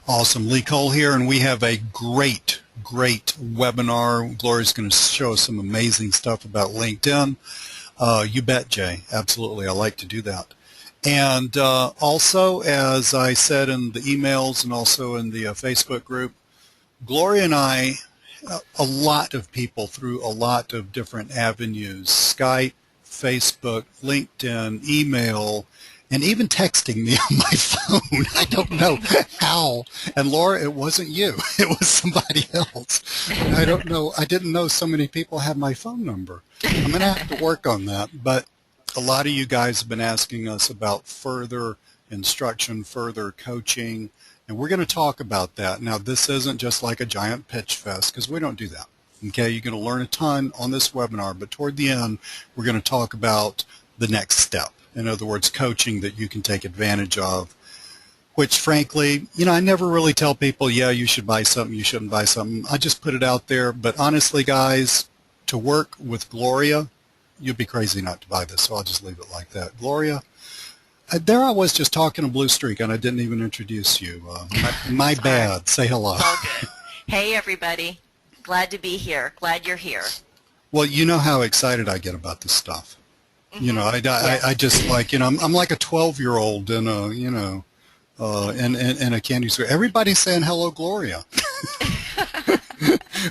Awesome. Lee Cole here, and we have a great webinar. Gloria's going to show us some amazing stuff about LinkedIn. You bet, Jay. Absolutely. I like to do that. And also, as I said in the emails and also in the Facebook group, Gloria and I, a lot of people through a lot of different avenues, Skype, Facebook, LinkedIn, email, and even texting me on my phone. I don't know how. And Laura, it wasn't you. It was somebody else. I don't know. I didn't know so many people had my phone number. I'm going to have to work on that. But a lot of you guys have been asking us about further instruction, further coaching, and we're going to talk about that. Now, this isn't just like a giant pitch fest because we don't do that. Okay, you're going to learn a ton on this webinar, but toward the end, we're going to talk about the next step. In other words, coaching that you can take advantage of, which frankly, I never really tell people, yeah, you should buy something, you shouldn't buy something. I just put it out there. But honestly, guys, to work with Gloria, you'd be crazy not to buy this, so I'll just leave it like that. Gloria, there I was just talking a blue streak, and I didn't even introduce you. My bad. Say hello. All good. Hey, everybody. Glad to be here. Glad you're here. Well, you know how excited I get about this stuff. I just like, I'm like a 12-year-old in a, in a candy store. Everybody's saying hello, Gloria.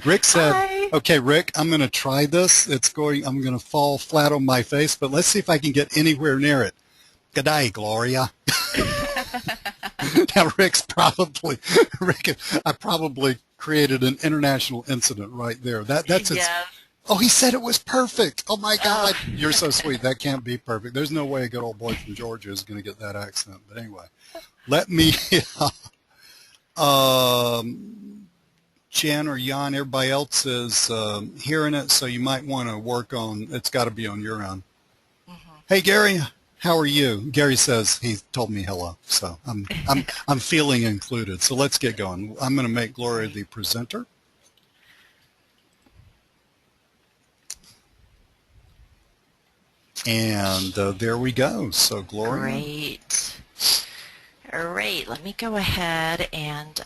Rick said, Hi. okay, Rick, I'm going to try this. I'm going to fall flat on my face, but let's see if I can get anywhere near it. Good day, Gloria. Now, Rick, I probably created an international incident right there. That's it. Oh, he said it was perfect. Oh, my God. You're so sweet. That can't be perfect. There's no way a good old boy from Georgia is going to get that accent. But anyway, let me, Jen or Jan, everybody else is hearing it, so you might want to work on, it's got to be on your end. Hey, Gary, how are you? Gary says he told me hello, so I'm feeling included. So let's get going. I'm going to make Gloria the presenter. And there we go. So, Gloria. Great. All right. Let me go ahead and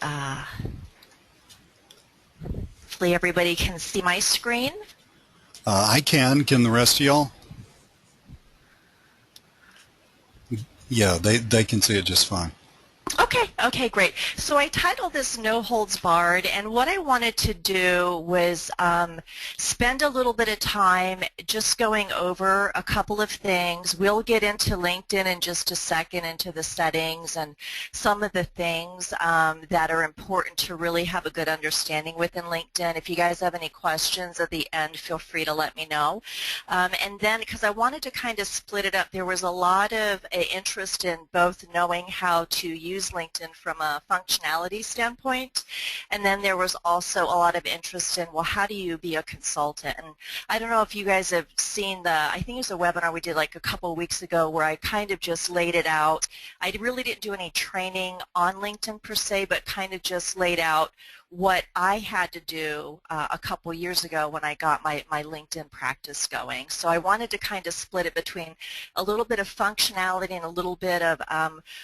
hopefully everybody can see my screen. I can. Can the rest of y'all? Yeah, they can see it just fine. Okay, great. So I titled this No Holds Barred, and what I wanted to do was spend a little bit of time just going over a couple of things. We'll get into LinkedIn in just a second, into the settings and some of the things that are important to really have a good understanding within LinkedIn. If you guys have any questions at the end, feel free to let me know. And then, because I wanted to kind of split it up, there was a lot of interest in both knowing how to use LinkedIn from a functionality standpoint, and then there was also a lot of interest in, well, how do you be a consultant? And I don't know if you guys have seen I think it was a webinar we did like a couple of weeks ago where I kind of just laid it out. I really didn't do any training on LinkedIn per se, but kind of just laid out what I had to do a couple years ago when I got my LinkedIn practice going. So I wanted to kind of split it between a little bit of functionality and a little bit of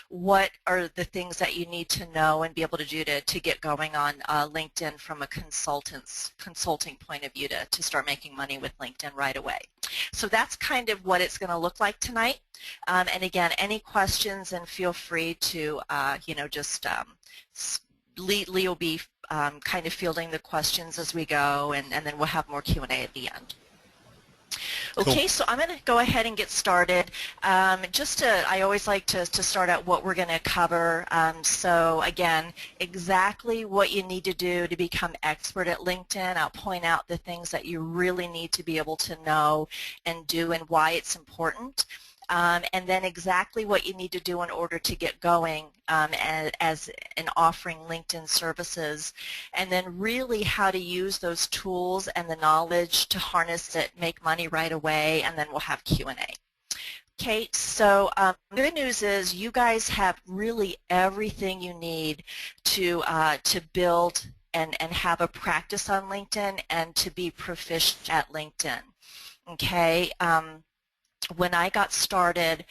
what are the things that you need to know and be able to do to get going on LinkedIn from a consulting point of view to start making money with LinkedIn right away. So that's kind of what it's going to look like tonight. And again, any questions, and feel free to just Lee will be kind of fielding the questions as we go, and then we'll have more Q&A at the end. Okay, so I'm going to go ahead and get started. I always like to start out what we're going to cover. So again, exactly what you need to do to become expert at LinkedIn. I'll point out the things that you really need to be able to know and do and why it's important. And then exactly what you need to do in order to get going as in offering LinkedIn services, and then really how to use those tools and the knowledge to harness it, make money right away, and then we'll have Q&A. Okay, so the good news is you guys have really everything you need to build and have a practice on LinkedIn and to be proficient at LinkedIn. Okay. when I got started,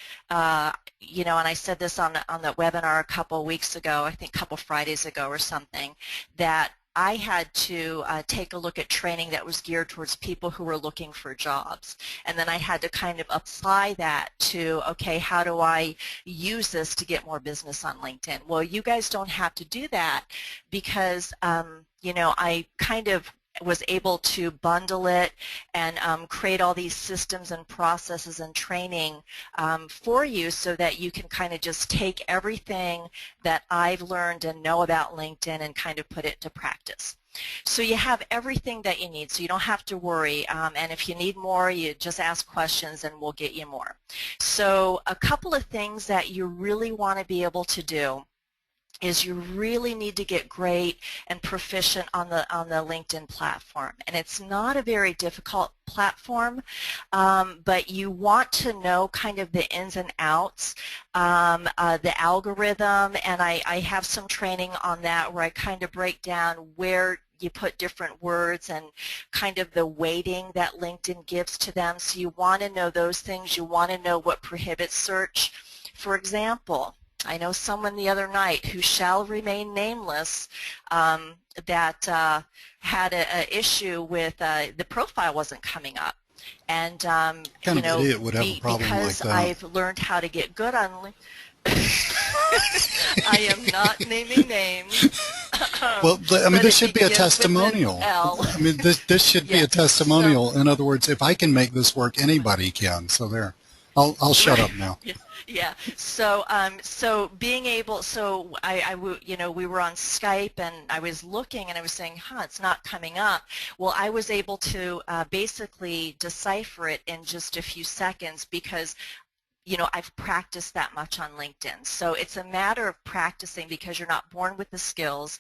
you know, and I said this on the webinar a couple weeks ago, I think a couple Fridays ago or something, that I had to take a look at training that was geared towards people who were looking for jobs. And then I had to kind of apply that to, okay, how do I use this to get more business on LinkedIn? Well, you guys don't have to do that because, you know, I kind of was able to bundle it and create all these systems and processes and training for you so that you can kind of just take everything that I've learned and know about LinkedIn and kind of put it into practice. So you have everything that you need, so you don't have to worry, and if you need more, you just ask questions and we'll get you more. So a couple of things that you really want to be able to do is you really need to get great and proficient on the LinkedIn platform. And it's not a very difficult platform, but you want to know kind of the ins and outs, the algorithm, and I have some training on that where I kind of break down where you put different words and kind of the weighting that LinkedIn gives to them. So you want to know those things. You want to know what prohibits search. For example, I know someone the other night who shall remain nameless that had an issue with the profile wasn't coming up. And, Kind you of know, idiot would have a problem like because that. I've learned how to get good on I am not naming names. Well, I mean, But this it should be a begins with an testimonial. L. I mean, this should be a Yes. testimonial. In other words, if I can make this work, anybody can. So there, I'll shut up now. Yeah. So, so being able, so you know, we were on Skype and I was looking and I was saying, it's not coming up. Well, I was able to basically decipher it in just a few seconds because, you know, I've practiced that much on LinkedIn. So it's a matter of practicing because you're not born with the skills.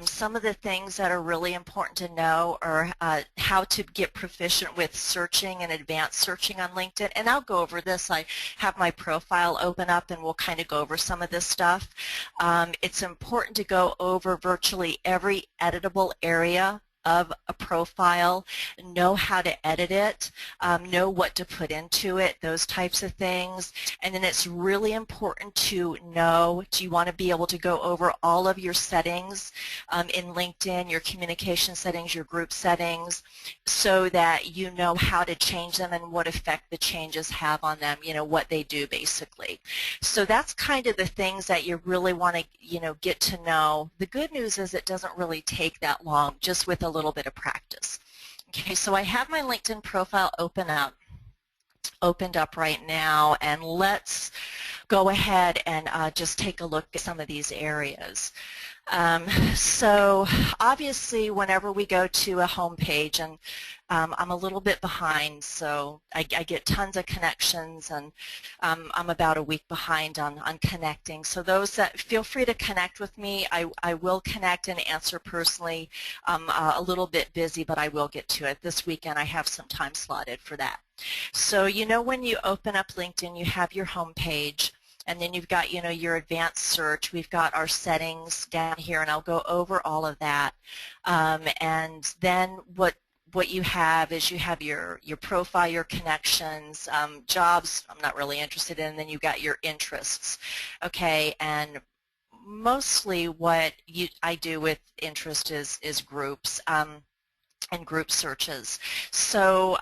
Some of the things that are really important to know are how to get proficient with searching and advanced searching on LinkedIn. And I'll go over this. I have my profile open up and we'll kind of go over some of this stuff. It's important to go over virtually every editable area of a profile, know how to edit it, know what to put into it, those types of things. And then it's really important to know, do you want to be able to go over all of your settings in LinkedIn, your communication settings, your group settings, so that you know how to change them and what effect the changes have on them, you know, what they do basically. So that's kind of the things that you really want to, you know, get to know. The good news is it doesn't really take that long, just with a little bit of practice. Okay, so I have my LinkedIn profile opened up right now, and let's go ahead and just take a look at some of these areas. So obviously whenever we go to a home page, and I'm a little bit behind, so I get tons of connections, and I'm about a week behind on connecting. So those that feel free to connect with me, I will connect and answer personally. I'm a little bit busy, but I will get to it. This weekend I have some time slotted for that. So you know, when you open up LinkedIn, you have your home page. And then you've got, you know, your advanced search. We've got our settings down here, and I'll go over all of that. And then what you have is you have your profile, your connections, jobs I'm not really interested in, and then you've got your interests. Okay, and mostly what I do with interest is groups. And group searches. So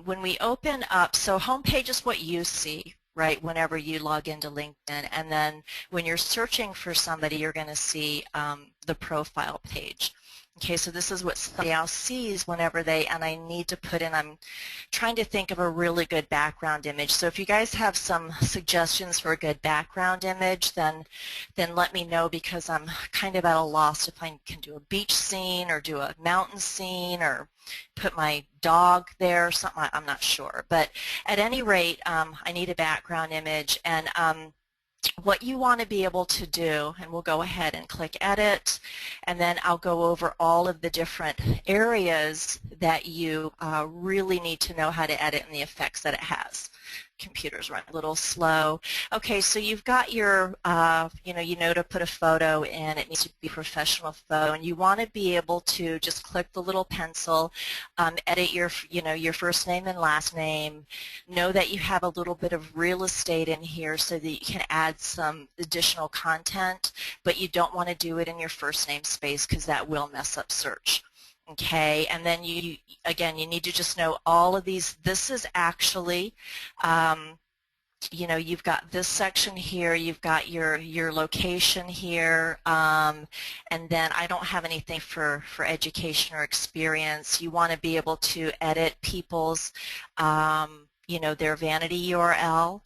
when we open up, so homepage is what you see, right, whenever you log into LinkedIn, and then when you're searching for somebody, you're going to see the profile page. Okay, so this is what somebody else sees whenever and I need to put in, I'm trying to think of a really good background image. So if you guys have some suggestions for a good background image, then let me know, because I'm kind of at a loss if I can do a beach scene or do a mountain scene or put my dog there or something. I'm not sure. But at any rate, I need a background image, and what you want to be able to do, and we'll go ahead and click edit, and then I'll go over all of the different areas that you really need to know how to edit and the effects that it has. Computer's running a little slow. Okay, so you've got your, you know to put a photo in. It needs to be a professional photo, and you want to be able to just click the little pencil, edit your, your first name and last name. Know that you have a little bit of real estate in here so that you can add some additional content, but you don't want to do it in your first name space because that will mess up search. Okay, and then you need to just know all of these. This is actually, you've got this section here, you've got your location here, and then I don't have anything for education or experience. You want to be able to edit people's their vanity URL.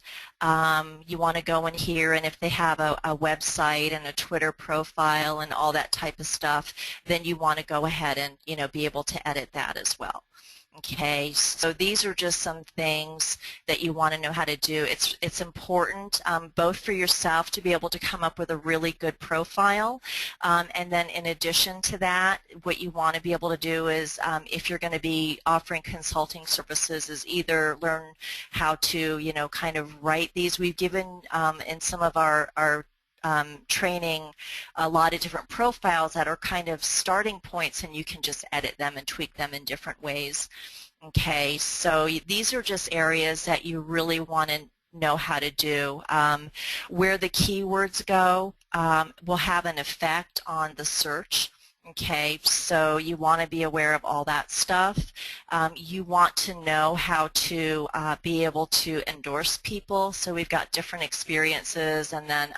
You want to go in here, and if they have a website and a Twitter profile and all that type of stuff, then you want to go ahead and be able to edit that as well. Okay, so these are just some things that you want to know how to do. It's important both for yourself to be able to come up with a really good profile, and then in addition to that, what you want to be able to do is, if you're going to be offering consulting services, is either learn how to kind of write these. We've given in some of our training a lot of different profiles that are kind of starting points, and you can just edit them and tweak them in different ways. Okay, so these are just areas that you really want to know how to do. Where the keywords go will have an effect on the search. Okay, so you want to be aware of all that stuff. You want to know how to be able to endorse people. So we've got different experiences, and then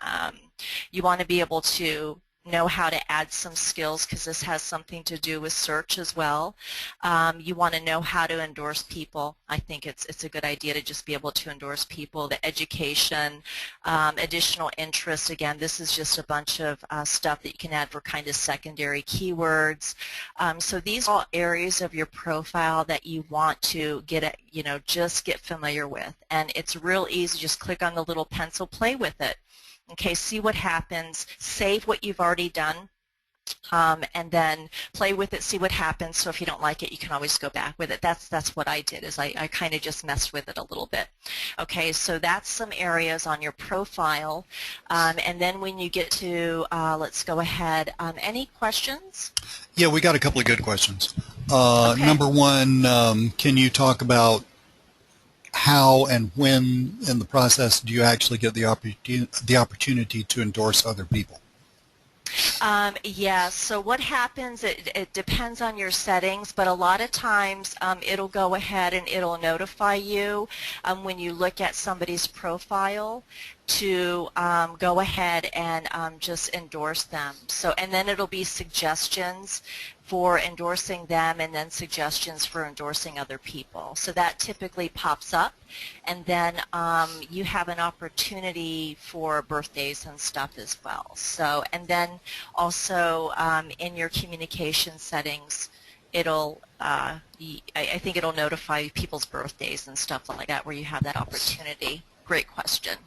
you want to be able to know how to add some skills, because this has something to do with search as well. You want to know how to endorse people. I think it's a good idea to just be able to endorse people. The education, additional interest, again, this is just a bunch of stuff that you can add for kind of secondary keywords. So these are all areas of your profile that you want to get just get familiar with. And it's real easy. Just click on the little pencil, play with it. Okay, see what happens, save what you've already done, and then play with it, see what happens. So if you don't like it, you can always go back with it. That's what I did, is I kind of just messed with it a little bit. Okay, so that's some areas on your profile. And then when you get to, let's go ahead, any questions? Yeah, we got a couple of good questions. Okay. Number one, can you talk about how and when in the process do you actually get the opportunity to endorse other people? Yeah, so what happens, it depends on your settings, but a lot of times it'll go ahead and it'll notify you when you look at somebody's profile to go ahead and just endorse them. So, and then it'll be suggestions for endorsing them, and then suggestions for endorsing other people. So that typically pops up, and then you have an opportunity for birthdays and stuff as well. So, and then also in your communication settings, it'll I think it'll notify people's birthdays and stuff like that, where you have that opportunity. Great question.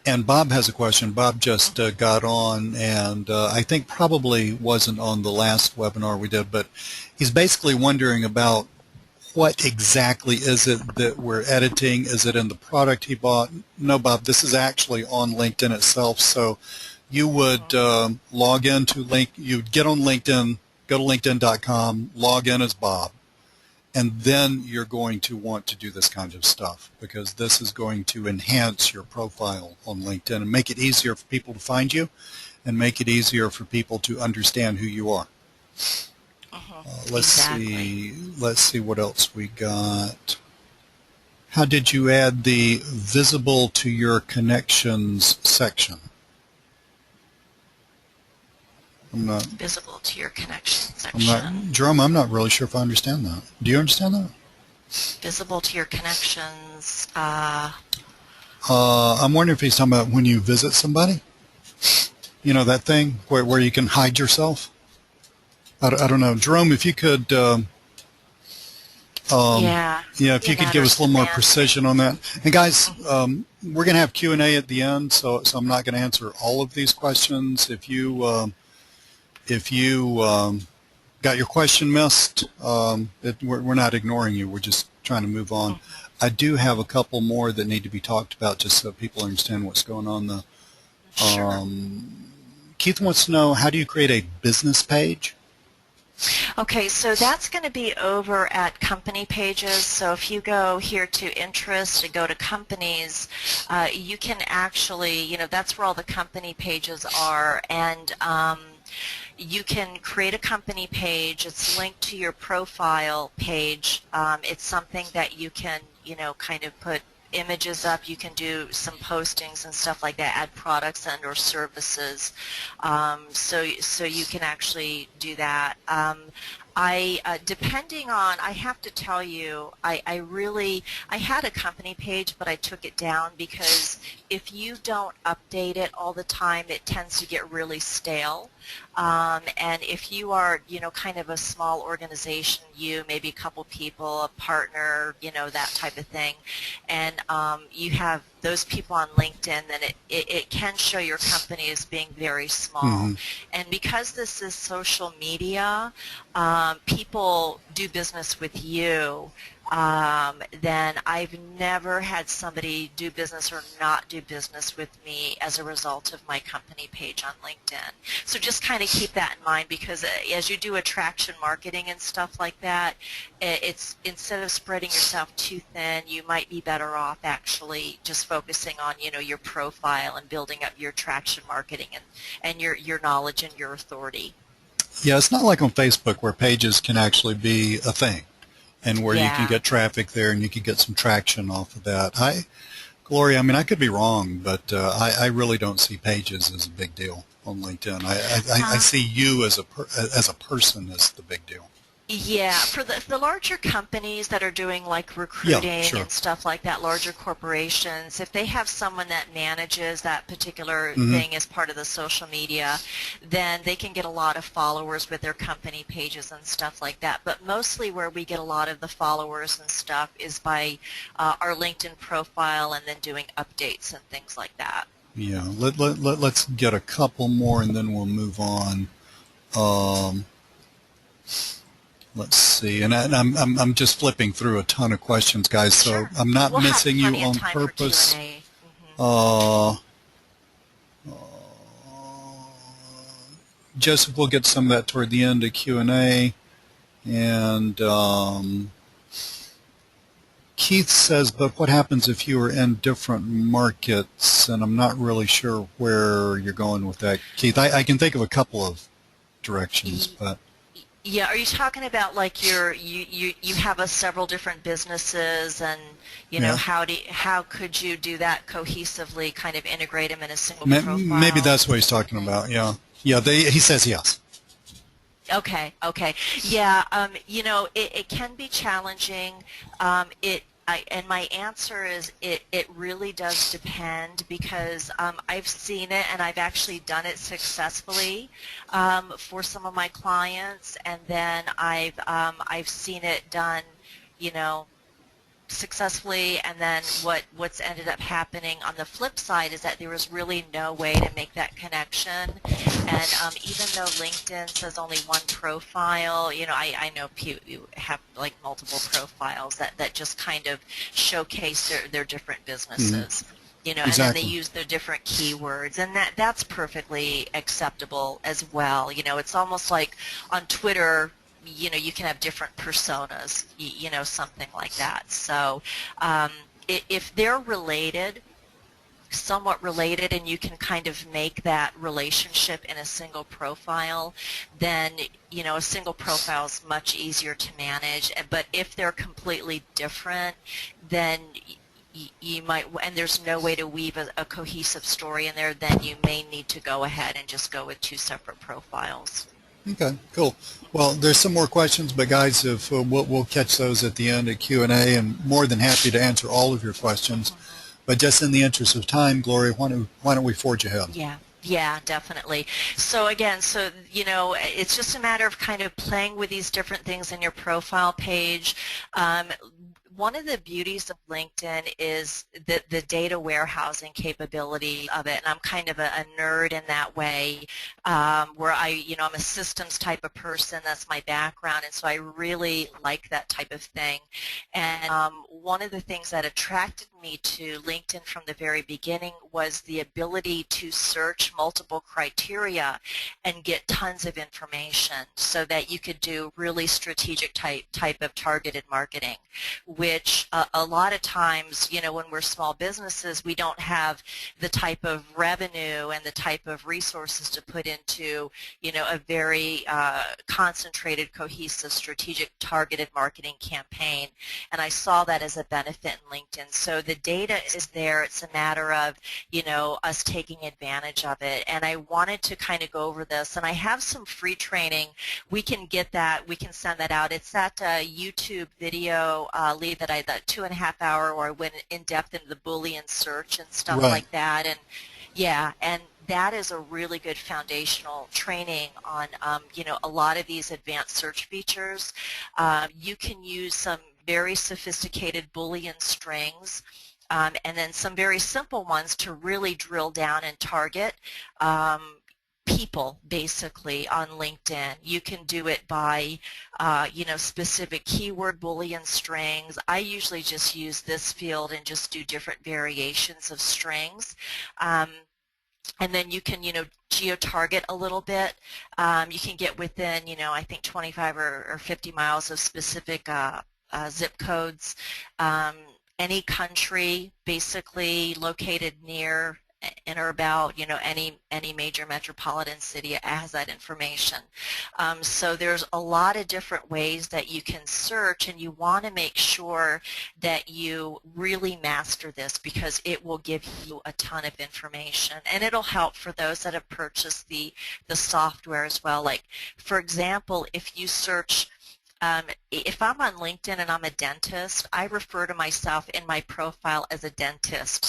And Bob has a question. Bob just got on, and I think probably wasn't on the last webinar we did, but he's basically wondering about what exactly is it that we're editing. Is it in the product he bought? No, Bob, this is actually on LinkedIn itself. So you would log into you'd get on LinkedIn, go to linkedin.com, log in as Bob, and then you're going to want to do this kind of stuff, because this is going to enhance your profile on LinkedIn and make it easier for people to find you and make it easier for people to understand who you are. Let's see what else we got. How did you add the visible to your connections section? Visible to your connection section. Jerome, I'm not really sure if I understand that. Do you understand that? Visible to your connections. I'm wondering if he's talking about when you visit somebody. You know, that thing where you can hide yourself? I don't know. Jerome, if you could, if you could give us a little more precision on that. And guys, we're going to have Q&A at the end, so I'm not going to answer all of these questions. If you got your question missed, we're not ignoring you. We're just trying to move on. I do have a couple more that need to be talked about just so people understand what's going on. Sure. Keith wants to know, how do you create a business page? Okay, so that's going to be over at company pages. So if you go here to interest and go to companies, you can actually, that's where all the company pages are. And you can create a company page. It's linked to your profile page. It's something that you can, kind of put images up. You can do some postings and stuff like that, add products and or services. So you can actually do that. Depending on, I have to tell you, I had a company page, but I took it down because if you don't update it all the time, it tends to get really stale. And if you are, kind of a small organization, maybe a couple people, a partner, that type of thing, and you have those people on LinkedIn, then it can show your company as being very small. Mm-hmm. And because this is social media, people do business with you, then I've never had somebody do business or not do business with me as a result of my company page on LinkedIn. So just kind of keep that in mind, because as you do attraction marketing and stuff like that, it's instead of spreading yourself too thin, you might be better off actually just focusing on your profile and building up your attraction marketing and your knowledge and your authority. Yeah, it's not like on Facebook where pages can actually be a thing, and where you can get traffic there and you can get some traction off of that. Gloria, I mean, I could be wrong, but I really don't see pages as a big deal on LinkedIn. I see you as a person as the big deal. Yeah, for the larger companies that are doing like recruiting and stuff like that, larger corporations, if they have someone that manages that particular thing as part of the social media, then they can get a lot of followers with their company pages and stuff like that. But mostly where we get a lot of the followers and stuff is by our LinkedIn profile and then doing updates and things like that. Yeah, let's get a couple more and then we'll move on. Let's see, and I'm just flipping through a ton of questions, guys, so sure. I'm not missing you on purpose. Joseph will get some of that toward the end of Q&A, and Keith says, but what happens if you are in different markets? And I'm not really sure where you're going with that, Keith. I can think of a couple of directions, but... Yeah, are you talking about like you have several different businesses, and how could you do that cohesively, kind of integrate them in a single profile? Maybe that's what he's talking about. Yeah, he says yes. Okay. Yeah, it can be challenging. And my answer is it really does depend, because I've seen it and I've actually done it successfully for some of my clients, and then I've seen it done, successfully, and then what's ended up happening on the flip side is that there was really no way to make that connection. And even though LinkedIn says only one profile, I know you have like multiple profiles that just kind of showcase their different businesses. And then they use their different keywords, and that's perfectly acceptable as well. It's almost like on Twitter, you can have different personas, something like that. So if they're related, somewhat related, and you can kind of make that relationship in a single profile, then a single profile is much easier to manage. But if they're completely different, then you might, and there's no way to weave a cohesive story in there, then you may need to go ahead and just go with two separate profiles. Okay, cool. Well, there's some more questions, but guys, if we'll catch those at the end of Q&A, and more than happy to answer all of your questions. But just in the interest of time, Gloria, why don't we forge ahead? Yeah, definitely. So again, it's just a matter of kind of playing with these different things in your profile page. one of the beauties of LinkedIn is the data warehousing capability of it, and I'm kind of a nerd in that way, where I'm a systems type of person. That's my background, and so I really like that type of thing. And one of the things that attracted me to LinkedIn from the very beginning was the ability to search multiple criteria and get tons of information, so that you could do really strategic type of targeted marketing, which a lot of times, when we're small businesses, we don't have the type of revenue and the type of resources to put into, a very concentrated, cohesive, strategic, targeted marketing campaign. And I saw that as a benefit in LinkedIn. So the data is there. It's a matter of, us taking advantage of it. And I wanted to kind of go over this. And I have some free training. We can get that. We can send that out. It's that YouTube video lead that 2.5 hour where I went in depth into the Boolean search and stuff Right. like that. And yeah, and that is a really good foundational training on, a lot of these advanced search features. You can use some very sophisticated Boolean strings, and then some very simple ones to really drill down and target people, basically, on LinkedIn. You can do it by, specific keyword Boolean strings. I usually just use this field and just do different variations of strings. And then you can, geo-target a little bit. You can get within, I think 25 or 50 miles of specific zip codes. Any country basically located near in or about, any major metropolitan city has that information. So there's a lot of different ways that you can search, and you want to make sure that you really master this, because it will give you a ton of information, and it'll help for those that have purchased the software as well. Like, for example, if you search, if I'm on LinkedIn and I'm a dentist, I refer to myself in my profile as a dentist,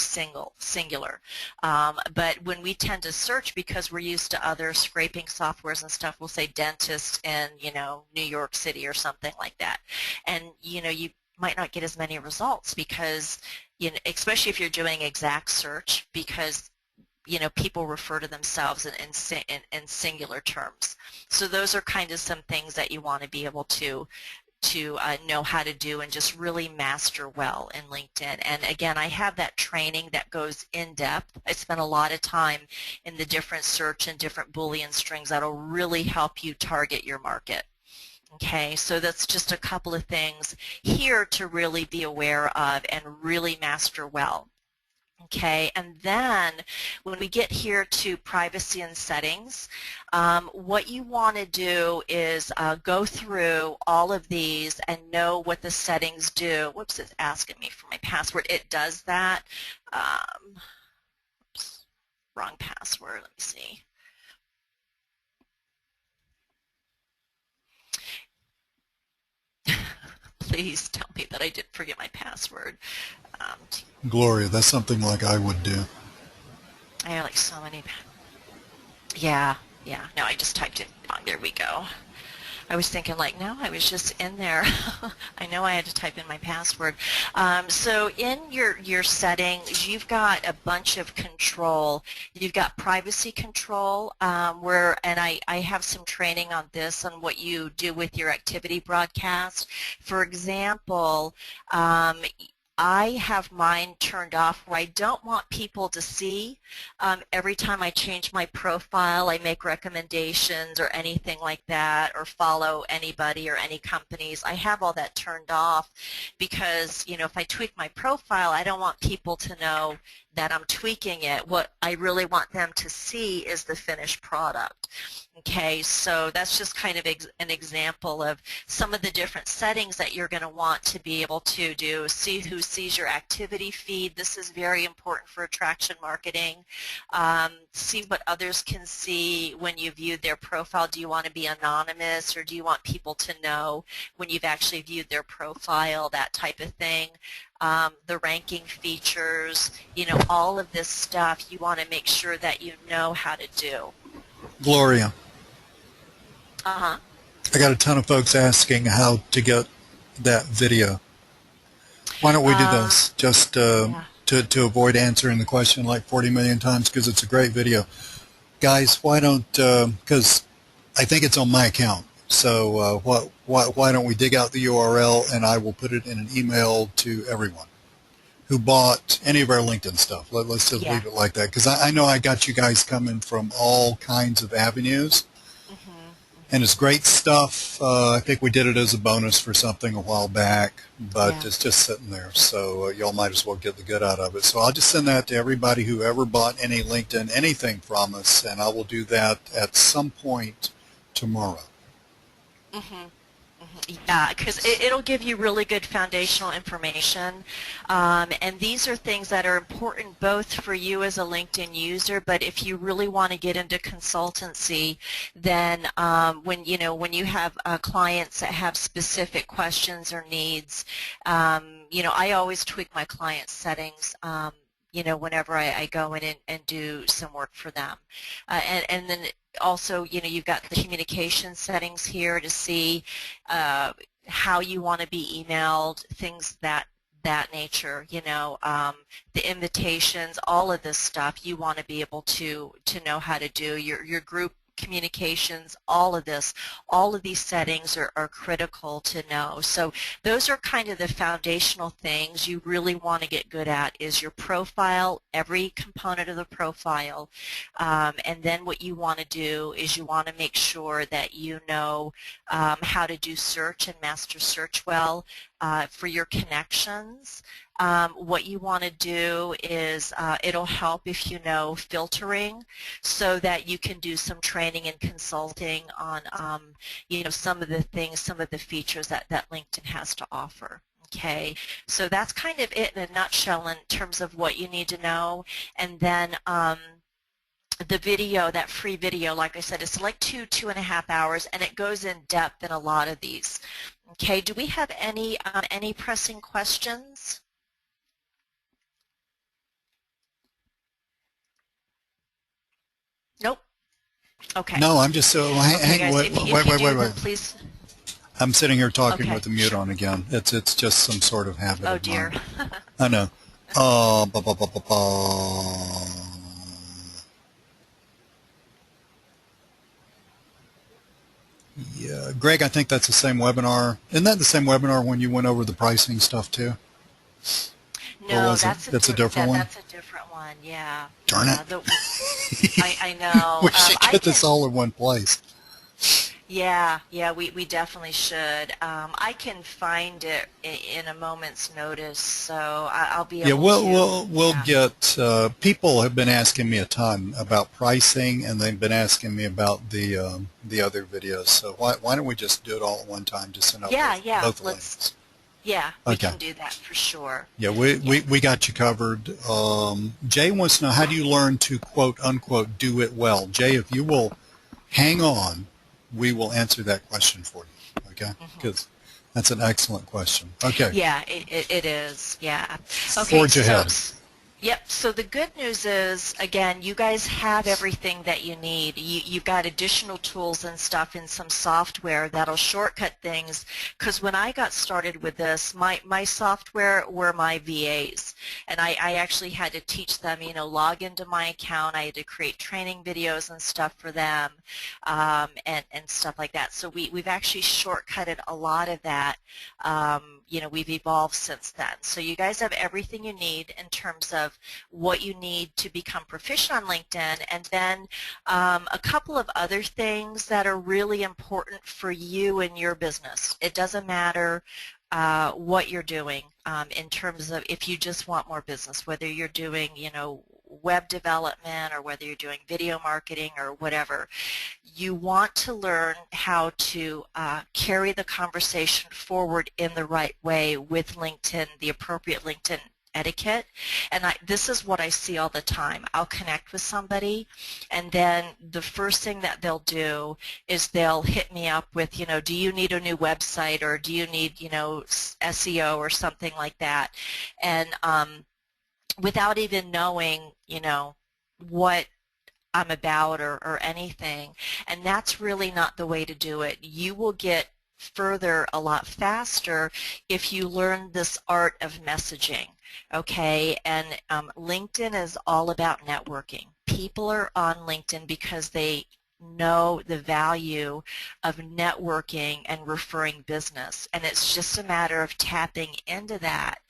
singular. But when we tend to search, because we're used to other scraping softwares and stuff, we'll say dentist in, New York City or something like that. And, you might not get as many results because, especially if you're doing exact search, because people refer to themselves in singular terms. So those are kind of some things that you want to be able to know how to do and just really master well in LinkedIn. And again, I have that training that goes in depth. I spent a lot of time in the different search and different Boolean strings that'll really help you target your market. Okay, so that's just a couple of things here to really be aware of and really master well. Okay, and then when we get here to privacy and settings, what you want to do is go through all of these and know what the settings do. Whoops, it's asking me for my password. It does that. Oops, wrong password. Let me see. Please tell me that I didn't forget my password. Gloria, that's something like I would do. I have like so many. Yeah. No, I just typed it wrong. There we go. I was thinking like, no, I was just in there. I know I had to type in my password. So in your settings, you've got a bunch of control. You've got privacy control, and I have some training on this, on what you do with your activity broadcast. For example, I have mine turned off where I don't want people to see. Every time I change my profile, I make recommendations or anything like that, or follow anybody or any companies. I have all that turned off because, if I tweak my profile, I don't want people to know that I'm tweaking it. What I really want them to see is the finished product. Okay, so that's just kind of an example of some of the different settings that you're going to want to be able to do. See who sees your activity feed. This is very important for attraction marketing. See what others can see when you viewed their profile. Do you want to be anonymous, or do you want people to know when you've actually viewed their profile, that type of thing. The ranking features, all of this stuff you want to make sure that you know how to do. Gloria, Uh-huh. I got a ton of folks asking how to get that video. Why don't we do this just Yeah. to avoid answering the question like 40 million times, because it's a great video. Guys, why don't, because I think it's on my account, so why don't we dig out the URL and I will put it in an email to everyone who bought any of our LinkedIn stuff. Let's just Yeah. leave it like that, because I know I got you guys coming from all kinds of avenues, Mhm. and it's Mhm. great stuff. I think we did it as a bonus for something a while back, but Yeah. it's just sitting there, so y'all might as well get the good out of it. So I'll just send that to everybody who ever bought any LinkedIn anything from us, and I will do that at some point tomorrow. Mhm. Yeah, because it'll give you really good foundational information, and these are things that are important both for you as a LinkedIn user, but if you really want to get into consultancy, then when you have clients that have specific questions or needs, I always tweak my client settings. Whenever I go in and do some work for them. And then also, you've got the communication settings here to see how you want to be emailed, things that nature, the invitations, all of this stuff you want to be able to know how to do. Your group communications, all of these settings are critical to know. So those are kind of the foundational things you really want to get good at is your profile, every component of the profile, and then what you want to do is you want to make sure that you know how to do search and master search well for your connections. What you want to do is it'll help if you know filtering so that you can do some training and consulting on some of the things, some of the features that LinkedIn has to offer. Okay, so that's kind of it in a nutshell in terms of what you need to know. And then the video, that free video, like I said, it's like 2.5 hours, and it goes in depth in a lot of these. Okay, do we have any pressing questions? Nope. Okay. No, I'm just so Okay, guys, wait, if you do, wait. then please. I'm sitting here talking Okay, with the mute sure. on again. It's just some sort of habit Oh of dear. mine. I know. Ba, ba, ba, ba, ba. Yeah, Greg, I think that's the same webinar. Isn't that the same webinar when you went over the pricing stuff too? Or No, was it? That's a different one? that's a different one. Yeah, Darn it. yeah. I know. We should I get this can. all in one place. Yeah, yeah, we definitely should. I can find it in a moment's notice, so I'll be Yeah, able to. we'll Yeah. get, people have been asking me a ton about pricing, and they've been asking me about the other videos. So why don't we just do it all at one time, just send out Yeah, yeah. both links. Yeah, we Okay. can do that for sure. Yeah, Yeah. we got you covered. Jay wants to know, how do you learn to quote unquote do it well? Jay, if you will hang on, we will answer that question for you. Okay? Hmm. Because that's an excellent question. Okay. Yeah, it is. Yeah. Okay, Forge ahead. yep, so the good news is, again, you guys have everything that you need. You've got additional tools and stuff in some software that'll shortcut things, because when I got started with this, my software were my VAs, and I actually had to teach them, log into my account. I had to create training videos and stuff for them, and stuff like that. So we've actually shortcutted a lot of that. We've evolved since then. So you guys have everything you need in terms of what you need to become proficient on LinkedIn, and then a couple of other things that are really important for you and your business. It doesn't matter what you're doing in terms of if you just want more business, whether you're doing, web development or whether you're doing video marketing or whatever. You want to learn how to carry the conversation forward in the right way with LinkedIn, the appropriate LinkedIn etiquette. And this is what I see all the time. I'll connect with somebody, and then the first thing that they'll do is they'll hit me up with, do you need a new website, or do you need, SEO or something like that. And without even knowing, what I'm about or anything. And that's really not the way to do it. You will get further a lot faster if you learn this art of messaging. Okay, and LinkedIn is all about networking. People are on LinkedIn because they know the value of networking and referring business, and it's just a matter of tapping into that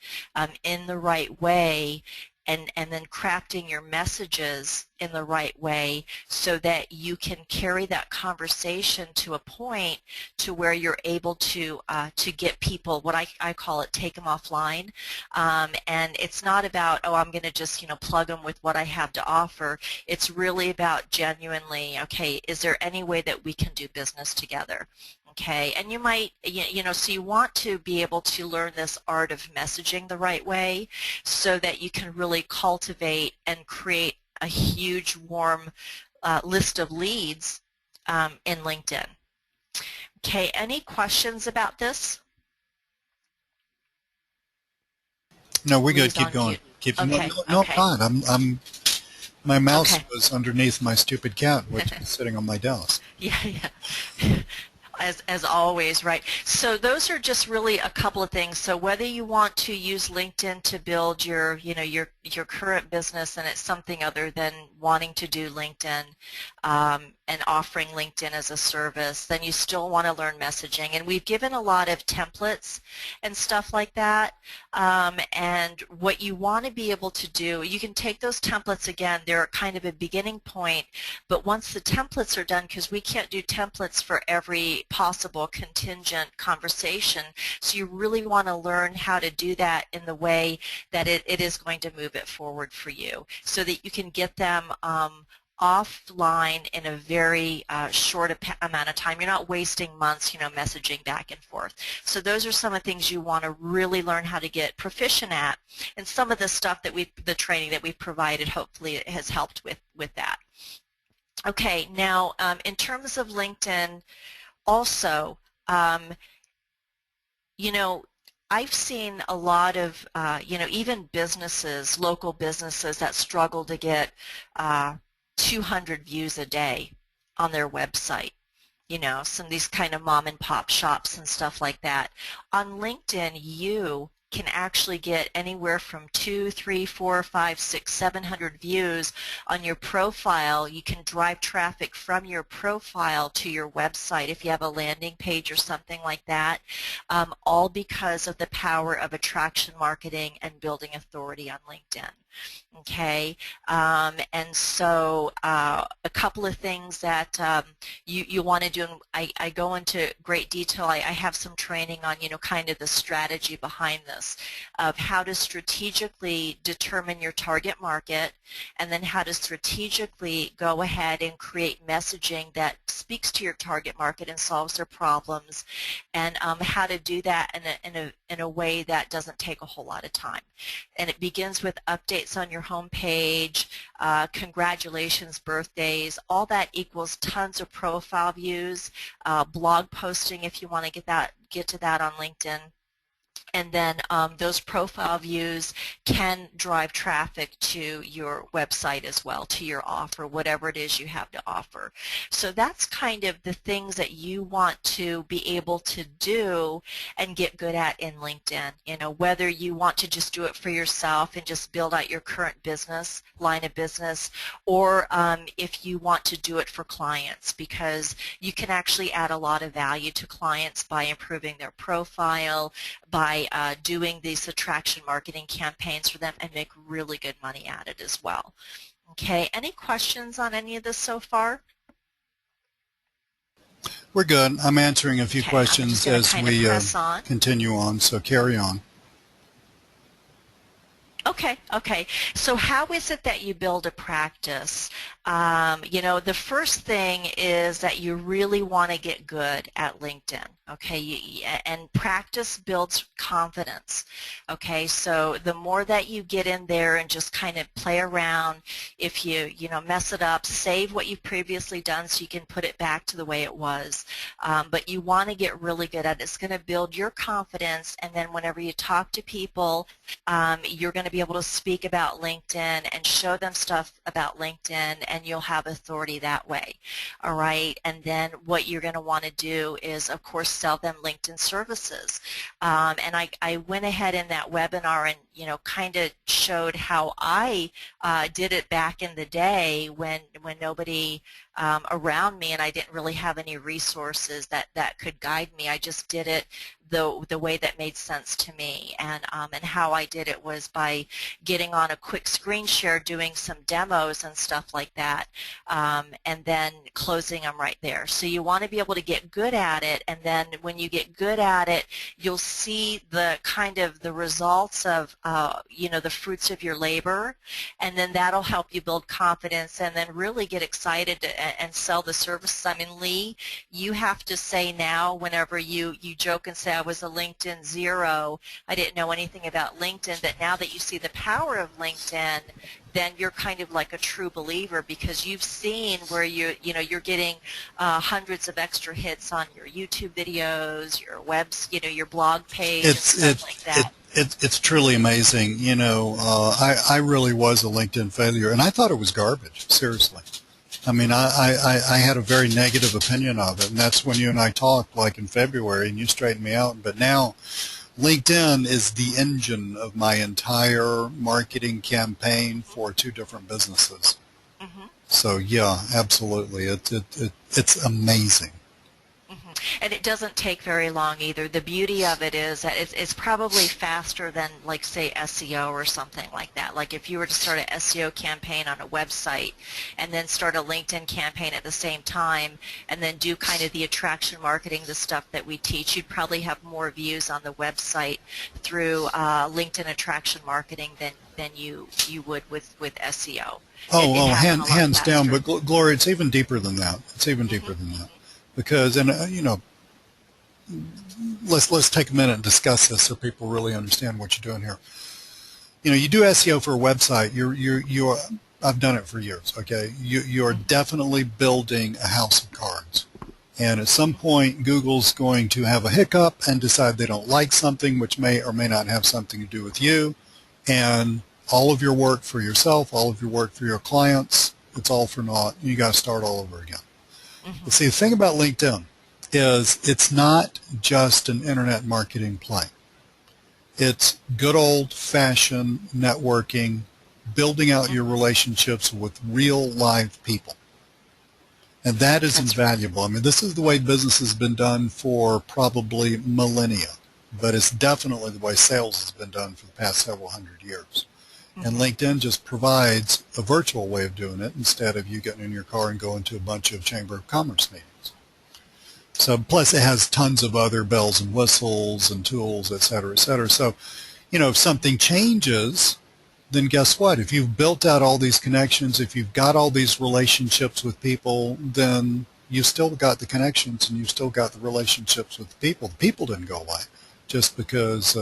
in the right way, and then crafting your messages in the right way so that you can carry that conversation to a point to where you're able to get people, what I call it, take them offline. And it's not about, oh, I'm going to just, plug them with what I have to offer. It's really about genuinely, okay, is there any way that we can do business together? Okay, and you might, so you want to be able to learn this art of messaging the right way so that you can really cultivate and create a huge warm list of leads in LinkedIn. Okay, any questions about this? No, we're Lee's good. Keep on going. mute. Keep Okay, no, okay. I'm fine. My mouse Okay. was underneath my stupid cat, which is sitting on my desk. Yeah. As always, right? So those are just really a couple of things. So whether you want to use LinkedIn to build your, your current business, and it's something other than wanting to do LinkedIn and offering LinkedIn as a service, then you still want to learn messaging. And we've given a lot of templates and stuff like that. And what you want to be able to do, you can take those templates again. They're kind of a beginning point, but once the templates are done, because we can't do templates for every possible contingent conversation, so you really want to learn how to do that in the way that it is going to move it forward for you so that you can get them offline in a very short amount of time. You're not wasting months, messaging back and forth. So those are some of the things you want to really learn how to get proficient at, and some of the stuff that the training that we've provided, hopefully it has helped with that. Okay, now in terms of LinkedIn, also, I've seen a lot of, even businesses, local businesses that struggle to get 200 views a day on their website. Some of these kind of mom and pop shops and stuff like that. On LinkedIn, you can actually get anywhere from 2, 3, 4, 5, 6, 700 views on your profile. You can drive traffic from your profile to your website if you have a landing page or something like that, all because of the power of attraction marketing and building authority on LinkedIn. Okay, and so a couple of things that you want to do, and I go into great detail. I have some training on, kind of the strategy behind this, of how to strategically determine your target market, and then how to strategically go ahead and create messaging that speaks to your target market and solves their problems, and how to do that in a way that doesn't take a whole lot of time. And it begins with updates on your home page, congratulations, birthdays, all that equals tons of profile views, blog posting if you want to get to that on LinkedIn. And then those profile views can drive traffic to your website as well, to your offer, whatever it is you have to offer. So that's kind of the things that you want to be able to do and get good at in LinkedIn. Whether you want to just do it for yourself and just build out your current business, line of business, or if you want to do it for clients, because you can actually add a lot of value to clients by improving their profile, by doing these attraction marketing campaigns for them, and make really good money at it as well. Okay, any questions on any of this so far? We're good. I'm answering a few Okay, questions as we continue on, so carry on. Okay. So how is it that you build a practice? The first thing is that you really want to get good at LinkedIn, okay? And practice builds confidence, okay? So the more that you get in there and just kind of play around, if you mess it up, save what you've previously done so you can put it back to the way it was. but you want to get really good at it. It's going to build your confidence, and then whenever you talk to people, you're going to be able to speak about LinkedIn and show them stuff about LinkedIn, and you'll have authority that way. All right, and then what you're going to want to do is, of course, sell them LinkedIn services. And I went ahead in that webinar and, kind of showed how I did it back in the day when nobody around me, and I didn't really have any resources that could guide me. I just did it the way that made sense to me, and how I did it was by getting on a quick screen share, doing some demos and stuff like that, and then closing them right there. So you want to be able to get good at it, and then when you get good at it, you'll see the kind of the results of the fruits of your labor, and then that'll help you build confidence and then really get excited and sell the services. I mean, Lee, you have to say now, whenever you joke and say, I was a LinkedIn zero, I didn't know anything about LinkedIn, but now that you see the power of LinkedIn, then you're kind of like a true believer, because you've seen where you're getting hundreds of extra hits on your YouTube videos, your webs, your blog page, and stuff like that. It's truly amazing. I really was a LinkedIn failure, and I thought it was garbage, seriously. I mean, I had a very negative opinion of it, and that's when you and I talked, like in February, and you straightened me out. But now, LinkedIn is the engine of my entire marketing campaign for 2 different businesses. Mm-hmm. So yeah, absolutely, it's amazing. And it doesn't take very long either. The beauty of it is that it's probably faster than, like, say, SEO or something like that. Like if you were to start an SEO campaign on a website and then start a LinkedIn campaign at the same time and then do kind of the attraction marketing, the stuff that we teach, you'd probably have more views on the website through LinkedIn attraction marketing than you would with SEO. Hands down. But Gloria, it's even deeper than that. It's even deeper than that. Because, and let's take a minute and discuss this so people really understand what you're doing here. You do SEO for a website. I've done it for years. Okay, you're definitely building a house of cards, and at some point, Google's going to have a hiccup and decide they don't like something, which may or may not have something to do with you, and all of your work for yourself, all of your work for your clients, it's all for naught. You got to start all over again. Mm-hmm. See, the thing about LinkedIn is it's not just an internet marketing play. It's good old-fashioned networking, building out your relationships with real live people. And that is invaluable. I mean, this is the way business has been done for probably millennia, but it's definitely the way sales has been done for the past several hundred years. And LinkedIn just provides a virtual way of doing it instead of you getting in your car and going to a bunch of Chamber of Commerce meetings. So plus it has tons of other bells and whistles and tools, et cetera, et cetera. So, if something changes, then guess what? If you've built out all these connections, if you've got all these relationships with people, then you've still got the connections and you've still got the relationships with the people. The people didn't go away just because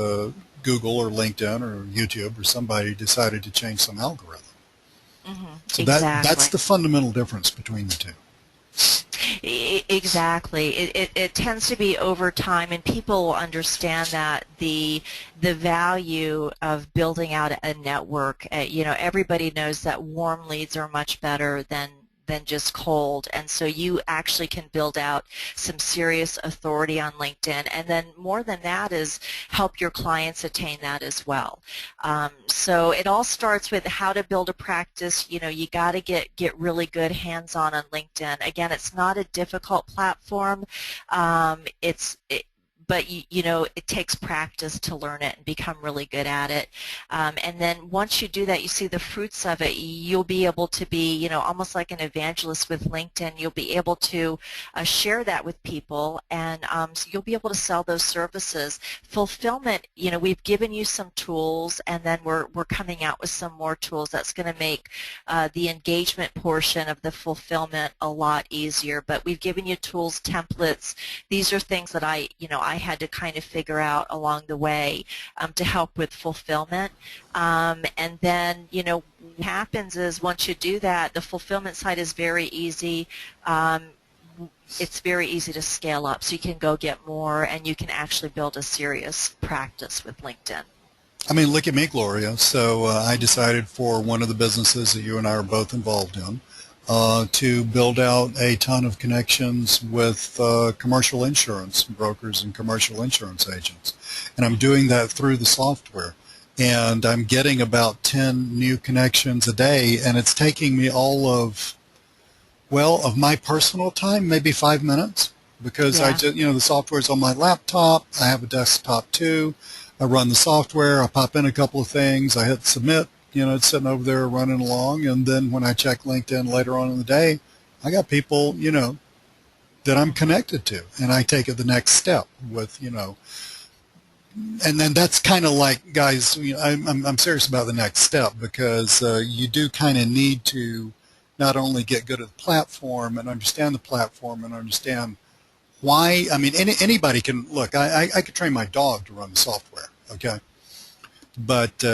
Google or LinkedIn or YouTube or somebody decided to change some algorithm. So exactly. That's the fundamental difference between the two. Exactly. It tends to be over time, and people will understand that the value of building out a network. Everybody knows that warm leads are much better than just cold, and so you actually can build out some serious authority on LinkedIn, and then more than that is help your clients attain that as well. So it all starts with how to build a practice. You got to get really good hands-on LinkedIn. Again, it's not a difficult platform. But it takes practice to learn it and become really good at it. And then once you do that, you see the fruits of it. You'll be able to be, almost like an evangelist with LinkedIn. You'll be able to share that with people, and so you'll be able to sell those services. Fulfillment, we've given you some tools, and then we're coming out with some more tools that's going to make the engagement portion of the fulfillment a lot easier. But we've given you tools, templates. These are things that I had to kind of figure out along the way to help with fulfillment. And then, what happens is once you do that, the fulfillment side is very easy. it's very easy to scale up. So you can go get more, and you can actually build a serious practice with LinkedIn. I mean, look at me, Gloria. So I decided for one of the businesses that you and I are both involved in to build out a ton of connections with commercial insurance brokers and commercial insurance agents. And I'm doing that through the software. And I'm getting about 10 new connections a day, and it's taking me all of my personal time, maybe 5 minutes, because I just, the software's on my laptop. I have a desktop too. I run the software, I pop in a couple of things, I hit submit, it's sitting over there running along, and then when I check LinkedIn later on in the day, I got people, that I'm connected to, and I take it the next step with, and then that's kind of like, guys, I'm serious about the next step, because you do kind of need to not only get good at the platform and understand the platform and understand why. I mean, anybody can, look, I could train my dog to run the software, okay? But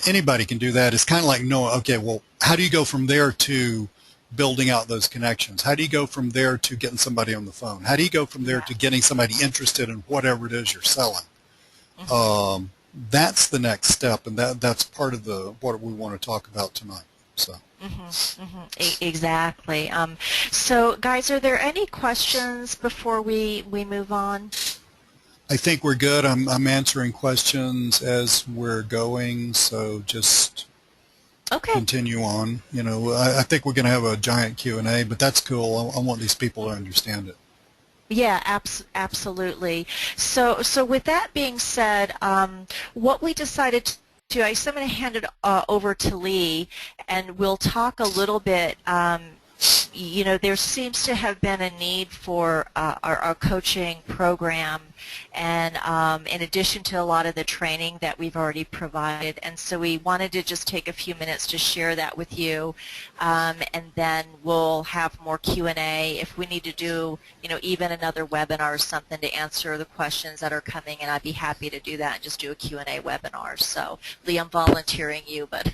anybody can do that. It's kind of like, no, okay, well, how do you go from there to building out those connections? How do you go from there to getting somebody on the phone? How do you go from there to getting somebody interested in whatever it is you're selling? Mm-hmm. That's the next step, and that's part of what we want to talk about tonight. So. Mm-hmm, mm-hmm. Exactly. So, guys, are there any questions before we move on? I think we're good. I'm answering questions as we're going, so just continue on. I think we're going to have a giant Q&A, but that's cool. I want these people to understand it. Yeah, absolutely. So with that being said, what we decided to do, I'm going to hand it over to Lee, and we'll talk a little bit. There seems to have been a need for our coaching program, and in addition to a lot of the training that we've already provided, and so we wanted to just take a few minutes to share that with you, and then we'll have more Q&A. If we need to do, even another webinar or something to answer the questions that are coming, and I'd be happy to do that and just do a Q&A webinar. So, Lee, I'm volunteering you, but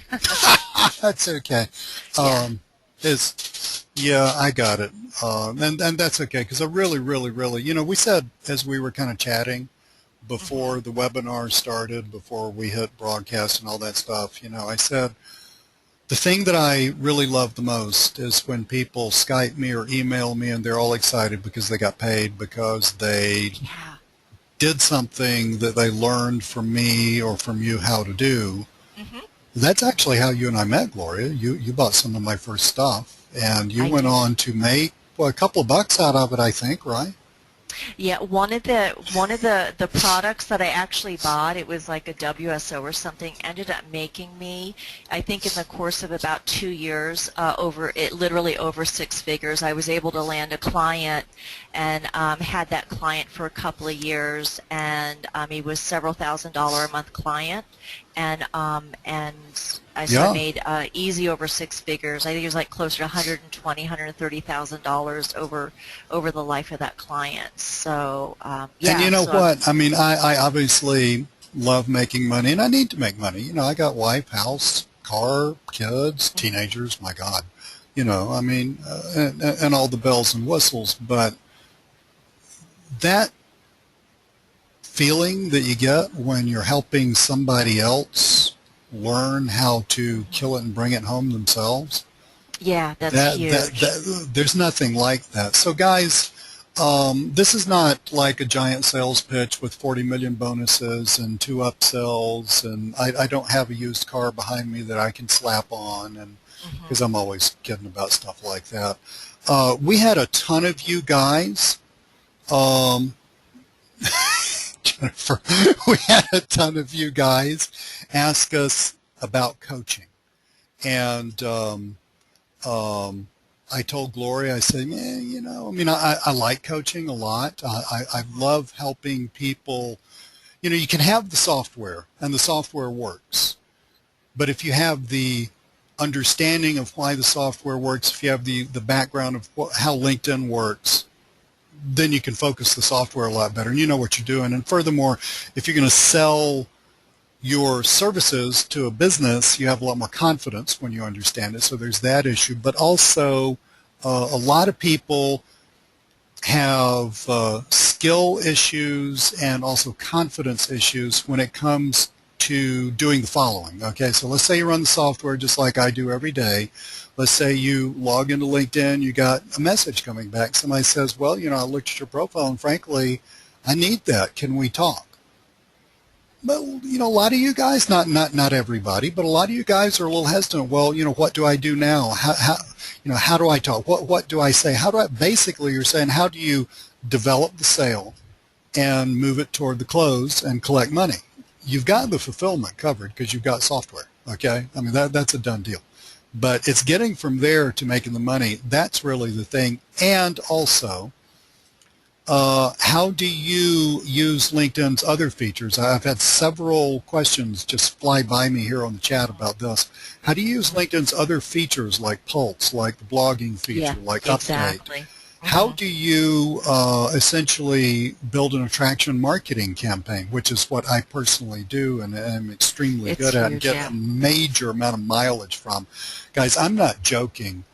that's okay. Yeah. I got it. And that's okay, because I really, we said as we were kind of chatting before the webinar started, before we hit broadcast and all that stuff, I said the thing that I really love the most is when people Skype me or email me and they're all excited because they got paid, because they did something that they learned from me or from you how to do. Mm-hmm. That's actually how you and I met, Gloria. You bought some of my first stuff. And you went on to make a couple of bucks out of it, I think, right? Yeah, one of the products that I actually bought, it was like a WSO or something, ended up making me, I think in the course of about 2 years, literally over 6 figures. I was able to land a client and had that client for a couple of years, and he was several $1,000s a month client, and I made easy over 6 figures. I think it was like closer to $120,000, $130,000 over the life of that client. So And you know what? I mean, I obviously love making money, and I need to make money. I got wife, house, car, kids, teenagers. My God, and all the bells and whistles. But that feeling that you get when you're helping somebody else learn how to kill it and bring it home themselves. Yeah, that's huge. There's nothing like that. So guys, this is not like a giant sales pitch with 40 million bonuses and 2 upsells, and I don't have a used car behind me that I can slap on, and because I'm always kidding about stuff like that. We had a ton of you guys. Jennifer, we had a ton of you guys ask us about coaching, and I told Gloria, I said, I like coaching a lot. I love helping people. You can have the software, and the software works, but if you have the understanding of why the software works, if you have the background of how LinkedIn works, then you can focus the software a lot better, and you know what you're doing. And furthermore, if you're going to sell your services to a business, you have a lot more confidence when you understand it. So there's that issue. But also, a lot of people have skill issues and also confidence issues when it comes to doing the following. Okay, so let's say you run the software just like I do every day. Let's say you log into LinkedIn, you got a message coming back. Somebody says, well, I looked at your profile and frankly, I need that. Can we talk? But, a lot of you guys, not everybody, but a lot of you guys are a little hesitant. Well, what do I do now? How do I talk? What do I say? Basically, you're saying, how do you develop the sale and move it toward the close and collect money? You've got the fulfillment covered because you've got software, okay? I mean, that's a done deal. But it's getting from there to making the money. That's really the thing. And also, how do you use LinkedIn's other features? I've had several questions just fly by me here on the chat about this. How do you use LinkedIn's other features like Pulse, like the blogging feature, like exactly. Update? How do you essentially build an attraction marketing campaign, which is what I personally do and am extremely good at and get a major amount of mileage from. Guys, I'm not joking.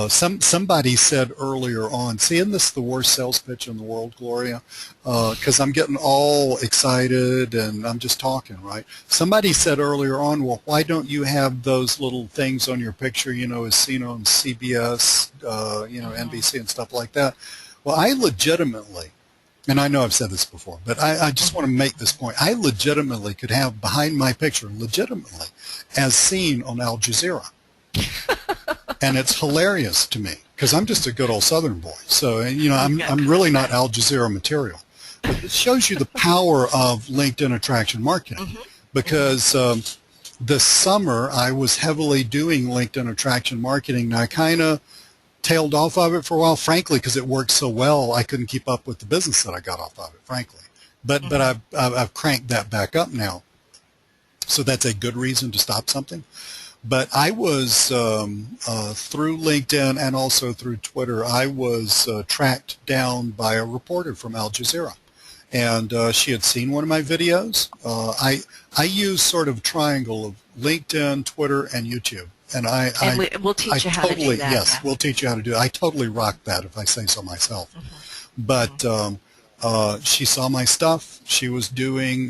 Somebody said earlier on, see, isn't this the worst sales pitch in the world, Gloria? Because I'm getting all excited and I'm just talking, right? Somebody said earlier on, well, why don't you have those little things on your picture, as seen on CBS, NBC and stuff like that? Well, I legitimately, and I know I've said this before, but I just want to make this point. I legitimately could have behind my picture, legitimately, as seen on Al Jazeera. And it's hilarious to me because I'm just a good old Southern boy. So, I'm really not Al Jazeera material. But it shows you the power of LinkedIn attraction marketing because this summer I was heavily doing LinkedIn attraction marketing. Now, I kind of tailed off of it for a while, frankly, because it worked so well I couldn't keep up with the business that I got off of it, frankly. But I've cranked that back up now. So that's a good reason to stop something. But I was, through LinkedIn and also through Twitter, I was tracked down by a reporter from Al Jazeera. And she had seen one of my videos. I use sort of a triangle of LinkedIn, Twitter, and YouTube. And we'll teach you how to do that. Yes, we'll teach you how to do it. I totally rock that if I say so myself. But she saw my stuff. She was doing,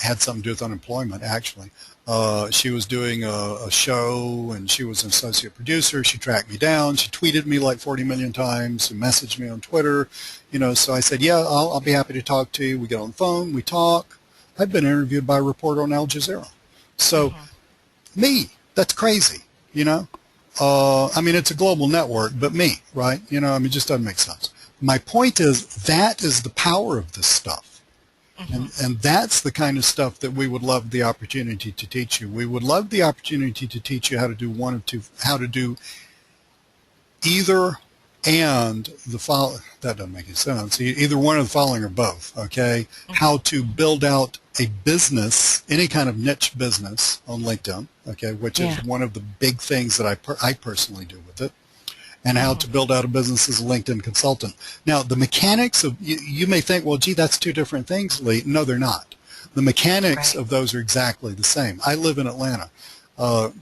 had something to do with unemployment, actually. She was doing a show, and she was an associate producer. She tracked me down. She tweeted me like 40 million times and messaged me on Twitter. So I said, yeah, I'll be happy to talk to you. We get on the phone. We talk. I've been interviewed by a reporter on Al Jazeera. So me, that's crazy, I mean, it's a global network, but me, right? It just doesn't make sense. My point is that is the power of this stuff. And that's the kind of stuff that we would love the opportunity to teach you. We would love the opportunity to teach you how to do how to do either and the following. That doesn't make any sense. Either one of the following or both, okay? How to build out a business, any kind of niche business on LinkedIn, okay, which is one of the big things that I personally do with it. And how to build out a business as a LinkedIn consultant. Now, the mechanics of, you may think, well, gee, that's two different things, Lee. No, they're not. The mechanics of those are exactly the same. I live in Atlanta.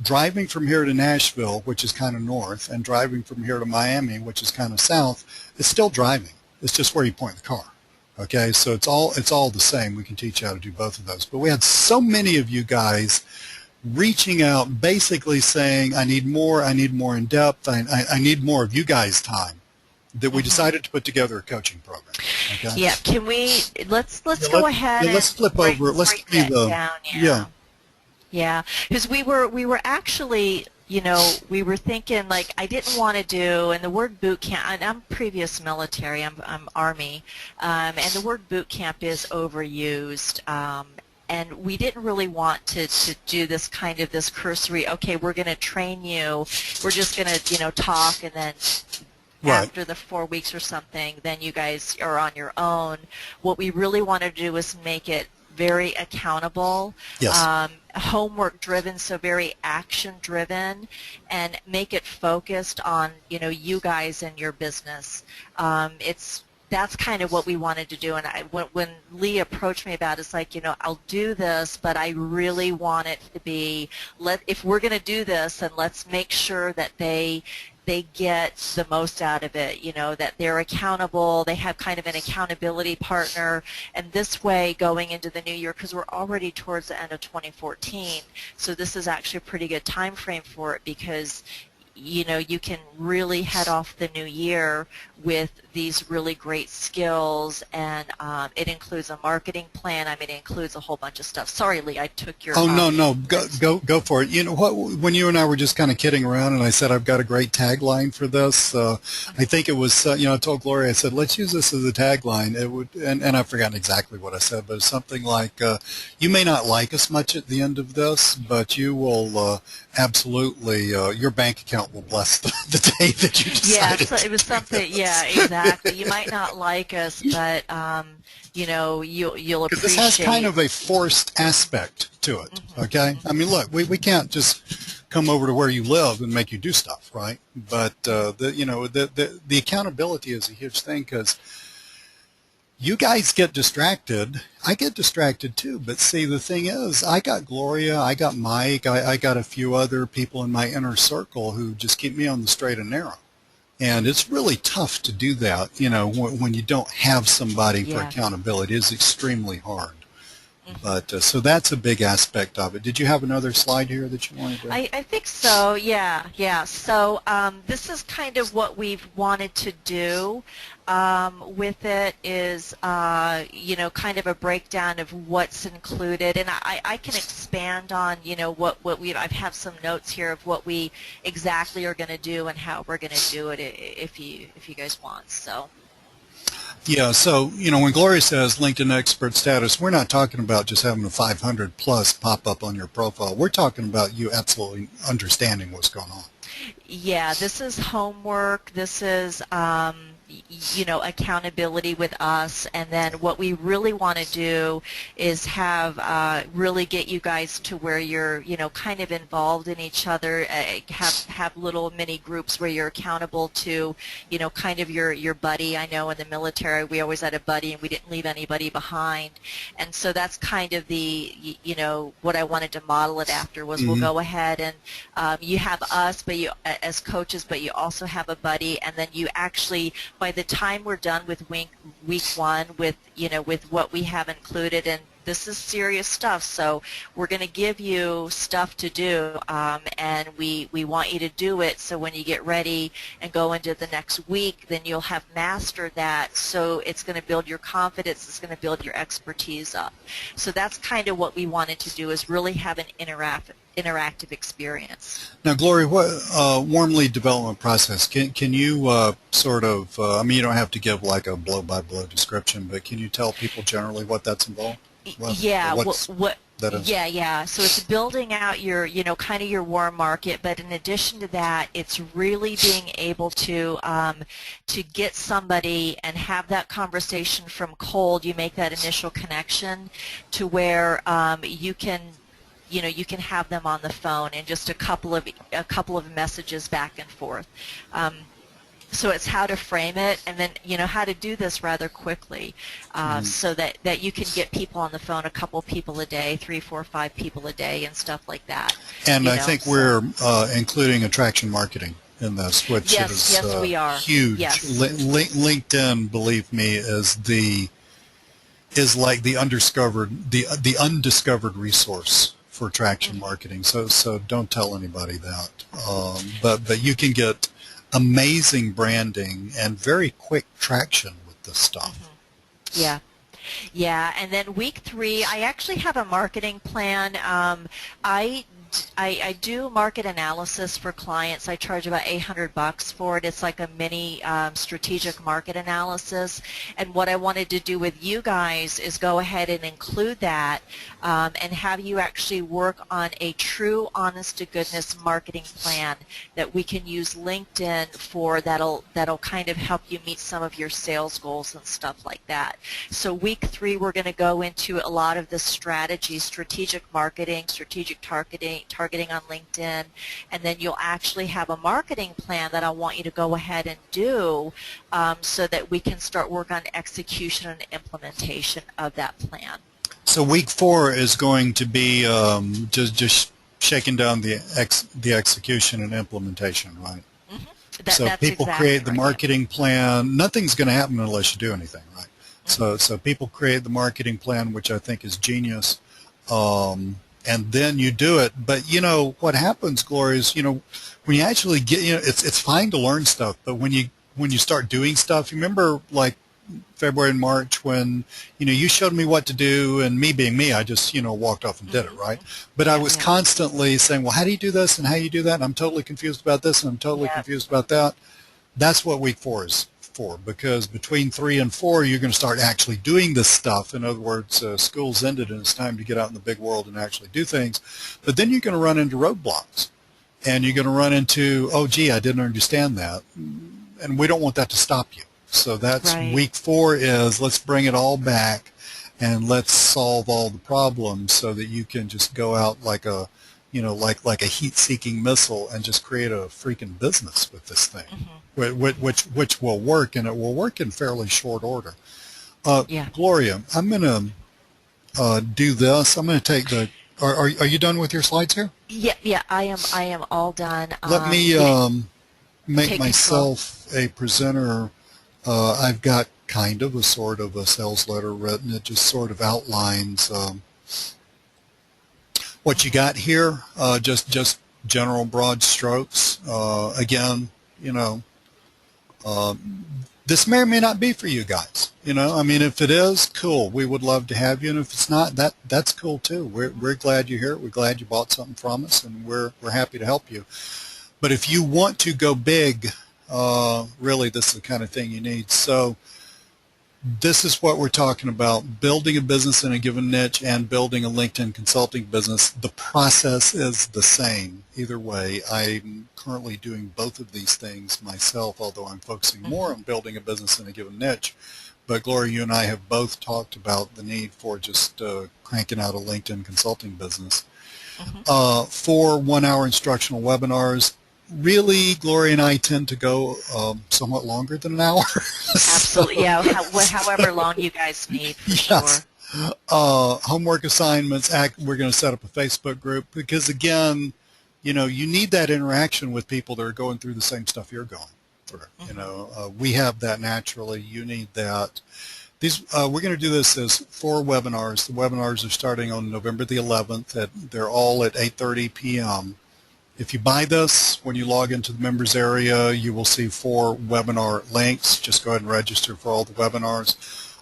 Driving from here to Nashville, which is kind of north, and driving from here to Miami, which is kind of south, it's still driving. It's just where you point the car. Okay, so it's all the same. We can teach you how to do both of those. But we had so many of you guys reaching out, basically saying, I need more in depth, I need more of you guys' time, that we decided to put together a coaching program. Okay? Yeah, can we, let's go ahead and let's flip over, let's give me the, down, yeah, because we were actually, we were thinking, like, I didn't want to do, and the word boot camp, and I'm previous military, I'm Army, and the word boot camp is overused, and we didn't really want to do this kind of this cursory, okay, we're going to train you, we're just going to, talk, and then after the 4 weeks or something, then you guys are on your own. What we really want to do is make it very accountable, homework driven, so very action driven, and make it focused on, you guys and your business. That's kind of what we wanted to do, and when Lee approached me about it, it's like, I'll do this, but I really want it to be, if we're going to do this, then let's make sure that they they get the most out of it, you know, that they're accountable, they have kind of an accountability partner, and this way going into the new year, because we're already towards the end of 2014, so this is actually a pretty good time frame for it, because you know, you can really head off the new year with these really great skills, and it includes a marketing plan. I mean, it includes a whole bunch of stuff. Sorry, Lee, I took your. Oh, no, go for it. You know what? When you and I were just kind of kidding around, and I said I've got a great tagline for this. I think it was, you know, I told Gloria, I said let's use this as a tagline. It would, and I've forgotten exactly what I said, but it's something like, "You may not like us much at the end of this, but you will absolutely, your bank account will bless the day that you decided." Yeah, so it was something. Yeah, exactly. You might not like us, but you know, you'll appreciate. This has kind of a forced aspect to it. Okay, I mean, look, we can't just come over to where you live and make you do stuff, right? But you know, the accountability is a huge thing, because you guys get distracted. I get distracted too. But see, the thing is, I got Gloria, I got Mike, I got a few other people in my inner circle who just keep me on the straight and narrow. And it's really tough to do that, you know, when you don't have somebody for accountability. It is extremely hard. But so that's a big aspect of it. Did you have another slide here that you wanted to? I think so, yeah. So this is kind of what we've wanted to do with it is, you know, kind of a breakdown of what's included. And I can expand on, you know, what I have some notes here of what we exactly are going to do and how we're going to do it if you guys want, so. Yeah, so, you know, when Gloria says LinkedIn expert status, we're not talking about just having a 500 plus pop up on your profile. We're talking about you absolutely understanding what's going on. Yeah, this is homework. This is, you know, accountability with us. And then what we really want to do is have really get you guys to where you're, you know, kind of involved in each other. Have little mini groups where you're accountable to, you know, kind of your buddy. I know in the military we always had a buddy and we didn't leave anybody behind. And so that's kind of the, you know, what I wanted to model it after was we'll go ahead and you have us, but you as coaches, but you also have a buddy, and then you actually, by the time we're done with week one, with, you know, with what we have included, and this is serious stuff, so we're going to give you stuff to do, and we want you to do it, so when you get ready and go into the next week, then you'll have mastered that, so it's going to build your confidence, it's going to build your expertise up. So that's kind of what we wanted to do, is really have an interactive experience. Now, Gloria, what warm lead development process? Can you sort of? I mean, you don't have to give like a blow-by-blow description, but can you tell people generally what that's involved? Yeah. What that is? Yeah. So it's building out your, you know, kind of your warm market, but in addition to that, it's really being able to get somebody and have that conversation from cold. You make that initial connection to where you can. You know, you can have them on the phone and just a couple of messages back and forth. So it's how to frame it, and then, you know, how to do this rather quickly, so that you can get people on the phone, a couple people a day, 3, 4, 5 people a day, and stuff like that. And I think we're including attraction marketing in this, which is we are. Huge. Yes. LinkedIn, believe me, is like the undiscovered resource for attraction marketing. So don't tell anybody that. But you can get amazing branding and very quick traction with this stuff. Yeah, and then week 3, I actually have a marketing plan. I do market analysis for clients. I charge about $800 for it. It's like a mini strategic market analysis. And what I wanted to do with you guys is go ahead and include that and have you actually work on a true, honest-to-goodness marketing plan that we can use LinkedIn for. That'll kind of help you meet some of your sales goals and stuff like that. So week 3, we're going to go into a lot of the strategies, strategic marketing, strategic targeting on LinkedIn, and then you'll actually have a marketing plan that I want you to go ahead and do so that we can start work on execution and implementation of that plan. So week 4 is going to be just shaking down the execution and implementation, right? So That's people exactly create the right. marketing plan. Nothing's going to happen unless you do anything, right? So people create the marketing plan, which I think is genius. And then you do it. But you know what happens, Gloria, is when you actually get, it's fine to learn stuff, but when you start doing stuff, you remember like February and March when you showed me what to do, and me being me, I just walked off and did it, right? But I Yeah, was yeah, constantly saying, well, how do you do this and how you do that? And I'm totally confused about this and I'm totally yeah. confused about that. That's what week 4 is for, because between 3 and 4 you're going to start actually doing this stuff. In other words, school's ended and it's time to get out in the big world and actually do things. But then you're going to run into roadblocks, and you're going to run into, oh gee, I didn't understand that, and we don't want that to stop you. So that's Right. week 4 is let's bring it all back and let's solve all the problems so that you can just go out like a like a heat-seeking missile and just create a freaking business with this thing, which will work, and it will work in fairly short order. Yeah. Gloria, I'm going to do this. I'm going to take the. Are you done with your slides here? Yeah, yeah, I am all done. Let me Yeah, make take control. myself a presenter. I've got kind of a sort of a sales letter written. It just sort of outlines what you got here. Just general broad strokes. Again, this may or may not be for you guys. I mean, if it is, cool. We would love to have you, and if it's not, that's cool too. We're glad you're here. We're glad you bought something from us, and we're happy to help you. But if you want to go big, really, this is the kind of thing you need. So this is what we're talking about: building a business in a given niche and building a LinkedIn consulting business. The process is the same either way. I'm currently doing both of these things myself, although I'm focusing more on building a business in a given niche. But Gloria, you and I have both talked about the need for just cranking out a LinkedIn consulting business. 4 1-hour instructional webinars. Really, Gloria and I tend to go somewhat longer than an hour. Absolutely. Yeah, however long you guys need, for Yes. sure. Homework assignments. We're going to set up a Facebook group because, again, you need that interaction with people that are going through the same stuff you're going through. We have that naturally. You need that. We're going to do this as 4 webinars. The webinars are starting on November the 11th. They're all at 8:30 p.m. If you buy this, when you log into the members area, you will see 4 webinar links. Just go ahead and register for all the webinars.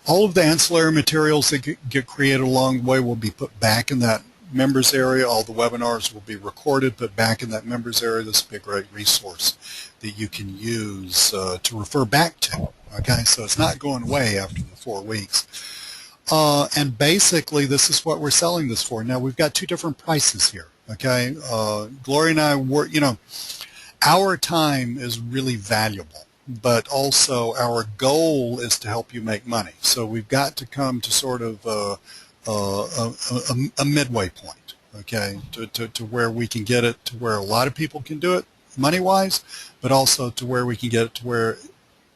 All of the ancillary materials that get created along the way will be put back in that members area. All the webinars will be recorded, put back in that members area. This will be a great resource that you can use to refer back to. Okay, so it's not going away after the 4 weeks. And basically, this is what we're selling this for. Now, we've got 2 different prices here. Okay, Gloria and I work, our time is really valuable, but also our goal is to help you make money. So we've got to come to sort of a midway point, okay, to where we can get it to where a lot of people can do it money-wise, but also to where we can get it to where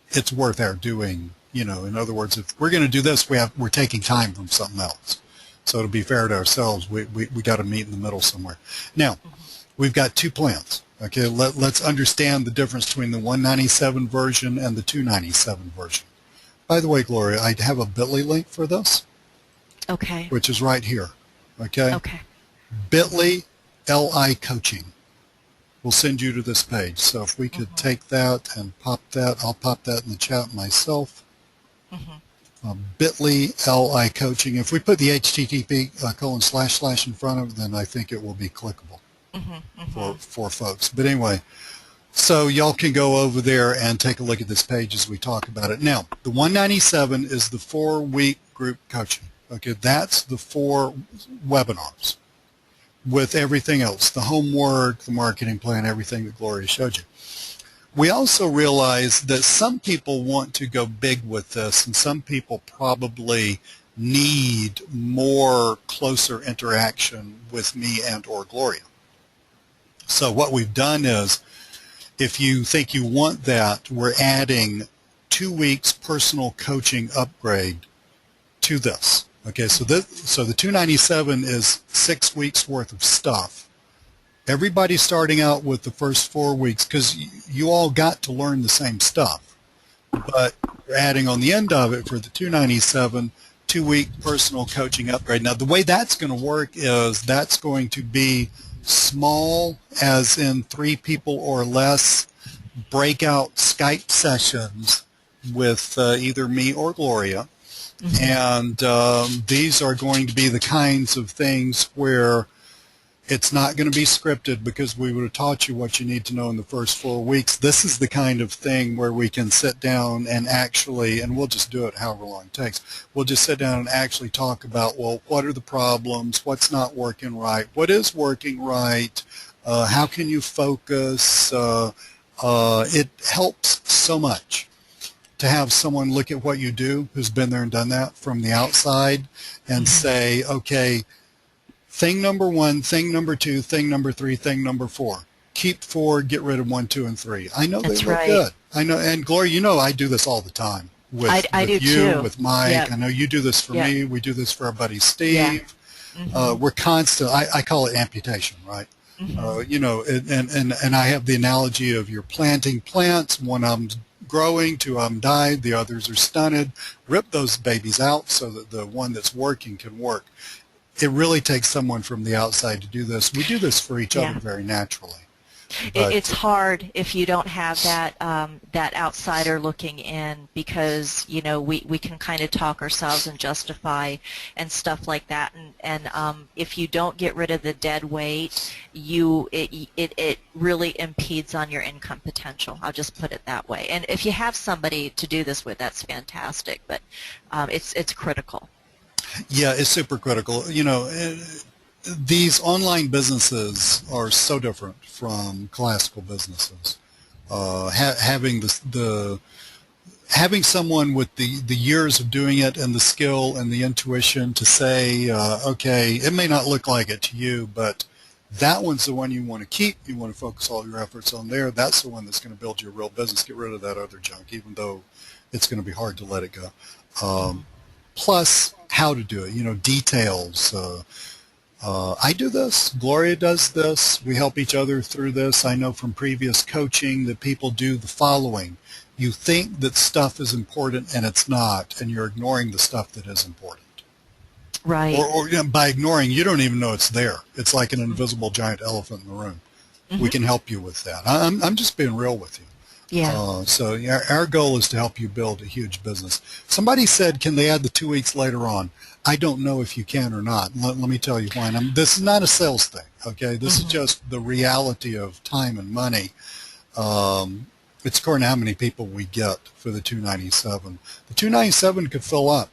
it's worth our doing. In other words, if we're going to do this, we're taking time from something else. So to be fair to ourselves, we got to meet in the middle somewhere. Now, we've got 2 plans. Okay, let's understand the difference between the 197 version and the 297 version. By the way, Gloria, I have a bit.ly link for this, Okay. which is right here. Okay, Okay. bit.ly LI coaching will send you to this page. So if we could take that and pop that, I'll pop that in the chat myself. Bit.ly LI coaching. If we put the http:// in front of it, then I think it will be clickable for folks. But anyway, so y'all can go over there and take a look at this page as we talk about it. Now, the 197 is the 4-week group coaching. Okay, that's the 4 webinars with everything else, the homework, the marketing plan, everything that Gloria showed you. We also realize that some people want to go big with this, and some people probably need more closer interaction with me and or Gloria. So what we've done is, if you think you want that, we're adding 2 weeks personal coaching upgrade to this. Okay, so the 297 is 6 weeks worth of stuff. Everybody's starting out with the first 4 weeks because you all got to learn the same stuff, but you're adding on the end of it for the 297 2-week personal coaching upgrade. Now, the way that's going to work is that's going to be small, as in 3 people or less, breakout Skype sessions with either me or Gloria. And these are going to be the kinds of things where it's not going to be scripted because we would have taught you what you need to know in the first 4 weeks. This is the kind of thing where we can sit down and actually, and we'll just do it however long it takes, we'll just sit down and actually talk about, well, what are the problems, what's not working right, what is working right, how can you focus. It helps so much to have someone look at what you do who's been there and done that from the outside and say, okay, thing number 1, thing number 2, thing number 3, thing number 4. Keep 4, get rid of 1, 2, and 3. I know That's they look right. good. I know, and Gloria, you know I do this all the time with I do you, too. with Mike. Yep. I know you do this for Yep. me. We do this for our buddy Steve. Yeah. We're constant. I call it amputation, right? You know, and I have the analogy of you're planting plants. One of them's growing, 2 of them died, the others are stunted. Rip those babies out so that the one that's working can work. It really takes someone from the outside to do this. We do this for each other very naturally. But It's hard if you don't have that that outsider looking in, because you know we can kind of talk ourselves and justify and stuff like that, and if you don't get rid of the dead weight, it really impedes on your income potential. I'll just put it that way. And if you have somebody to do this with, that's fantastic, but it's critical. yeah, it's super critical. You know, these online businesses are so different from classical businesses. Having having someone with the years of doing it and the skill and the intuition to say, okay, it may not look like it to you, but that one's the one you want to keep. You want to focus all your efforts on there. That's the one that's going to build your real business. Get rid of that other junk, even though it's going to be hard to let it go. Plus, how to do it. You know, details. I do this. Gloria does this. We help each other through this. I know from previous coaching that people do the following. You think that stuff is important and it's not, and you're ignoring the stuff that is important. Right. Or you know, by ignoring, you don't even know it's there. It's like an invisible giant elephant in the room. We can help you with that. I'm just being real with you. Yeah. So yeah, our goal is to help you build a huge business. Somebody said, can they add the 2 weeks later on? I don't know if you can or not. Let me tell you why. This is not a sales thing, okay? This is just the reality of time and money. It's according to how many people we get for the 297. The 297 could fill up.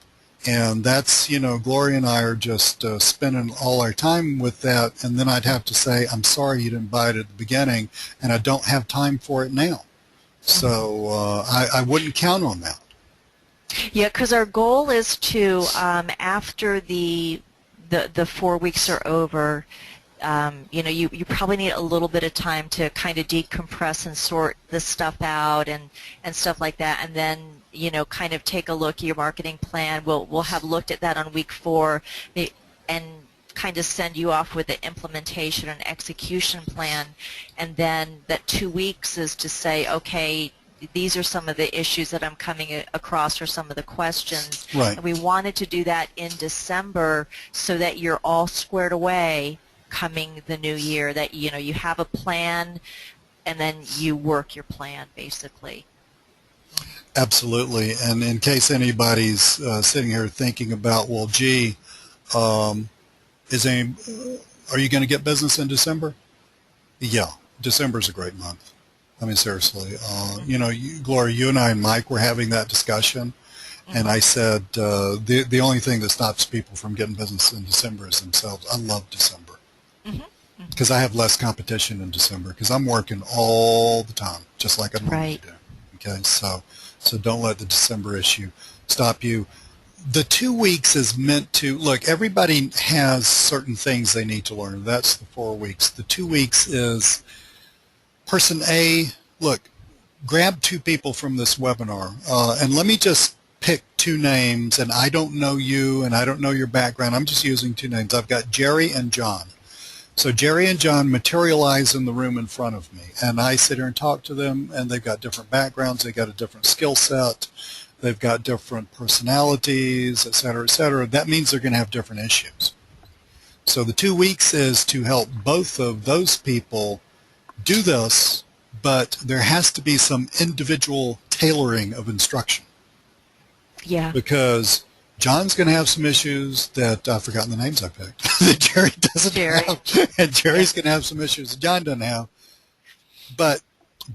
And that's, you know, Gloria and I are just spending all our time with that. And then I'd have to say, I'm sorry you didn't buy it at the beginning, and I don't have time for it now. So I wouldn't count on that. Yeah, because our goal is to, after the 4 weeks are over, you know, you probably need a little bit of time to kind of decompress and sort this stuff out and stuff like that, and then, you know, kind of take a look at your marketing plan. We'll have looked at that on week 4 and kind of send you off with the implementation and execution plan, and then that 2 weeks is to say, okay, these are some of the issues that I'm coming across or some of the questions. Right. And we wanted to do that in December so that you're all squared away coming the new year, that, you know, you have a plan and then you work your plan basically. Absolutely. And in case anybody's sitting here thinking about, well, gee, are you going to get business in December? Yeah, December's a great month. I mean, seriously. You know, Gloria, you and I and Mike were having that discussion, and I said the only thing that stops people from getting business in December is themselves. I love December because I have less competition in December because I'm working all the time, just like I normally do. Okay, so don't let the December issue stop you. The 2 weeks is meant to, look, everybody has certain things they need to learn. That's the 4 weeks. The 2 weeks is person A, look, grab 2 people from this webinar, and let me just pick 2 names, and I don't know you, and I don't know your background. I'm just using 2 names. I've got Jerry and John. So Jerry and John materialize in the room in front of me, and I sit here and talk to them, and they've got different backgrounds, they've got a different skill set, they've got different personalities, et cetera, et cetera. That means they're going to have different issues. So the 2 weeks is to help both of those people do this, but there has to be some individual tailoring of instruction. Yeah. Because John's going to have some issues that I've forgotten the names I picked that Jerry doesn't have, and Jerry's going to have some issues that John doesn't have, but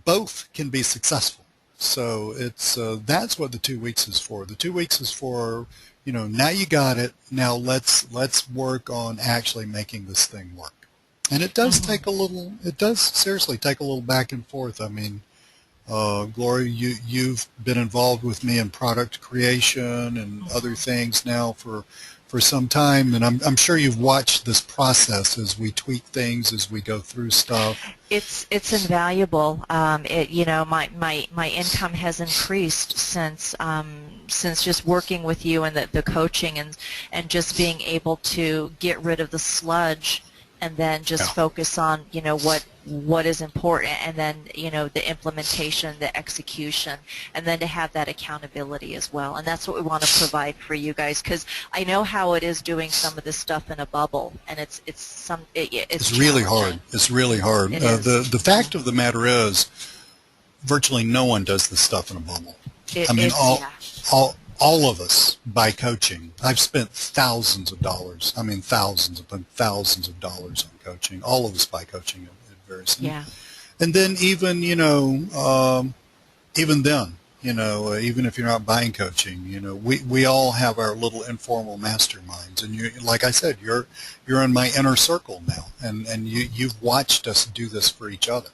both can be successful. So it's that's what the 2 weeks is for. The 2 weeks is for, you know, now you got it. Now let's work on actually making this thing work. And it does take a little. It does seriously take a little back and forth. I mean, Gloria, you've been involved with me in product creation and other things now for some time, and I'm sure you've watched this process as we tweak things, as we go through stuff. It's invaluable. You know, my income has increased since just working with you and the coaching and just being able to get rid of the sludge and then just focus on, you know, what is important, and then, you know, the implementation, the execution, and then to have that accountability as well. And that's what we want to provide for you guys, because I know how it is doing some of this stuff in a bubble, and it's really hard. It's really hard. The fact of the matter is, virtually no one does this stuff in a bubble. All of us buy coaching. I've spent thousands of dollars. I mean, thousands of dollars on coaching. All of us buy coaching at various. Yeah. And then even, you know, even then, you know, even if you're not buying coaching, you know, we all have our little informal masterminds. And you, like I said, you're in my inner circle now, and you've watched us do this for each other.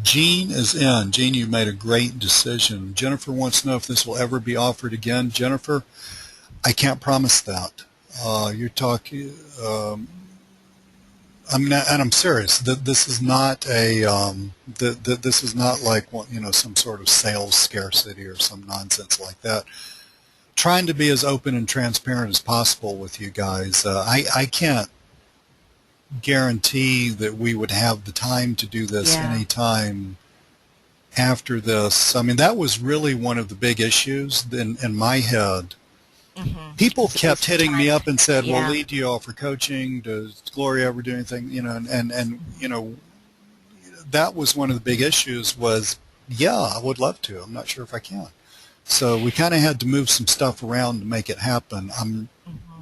Jean is in. Jean, you made a great decision. Jennifer wants to know if this will ever be offered again. Jennifer, I can't promise that. You're talking, I'm serious. This is not this is not like, you know, some sort of sales scarcity or some nonsense like that. Trying to be as open and transparent as possible with you guys. I can't guarantee that we would have the time to do this anytime after this. I mean, that was really one of the big issues in my head. People kept hitting me up and said, well, Lee, do you offer coaching? Does Gloria ever do anything? You know, and you know, that was one of the big issues was, yeah, I would love to. I'm not sure if I can. So we kind of had to move some stuff around to make it happen. I'm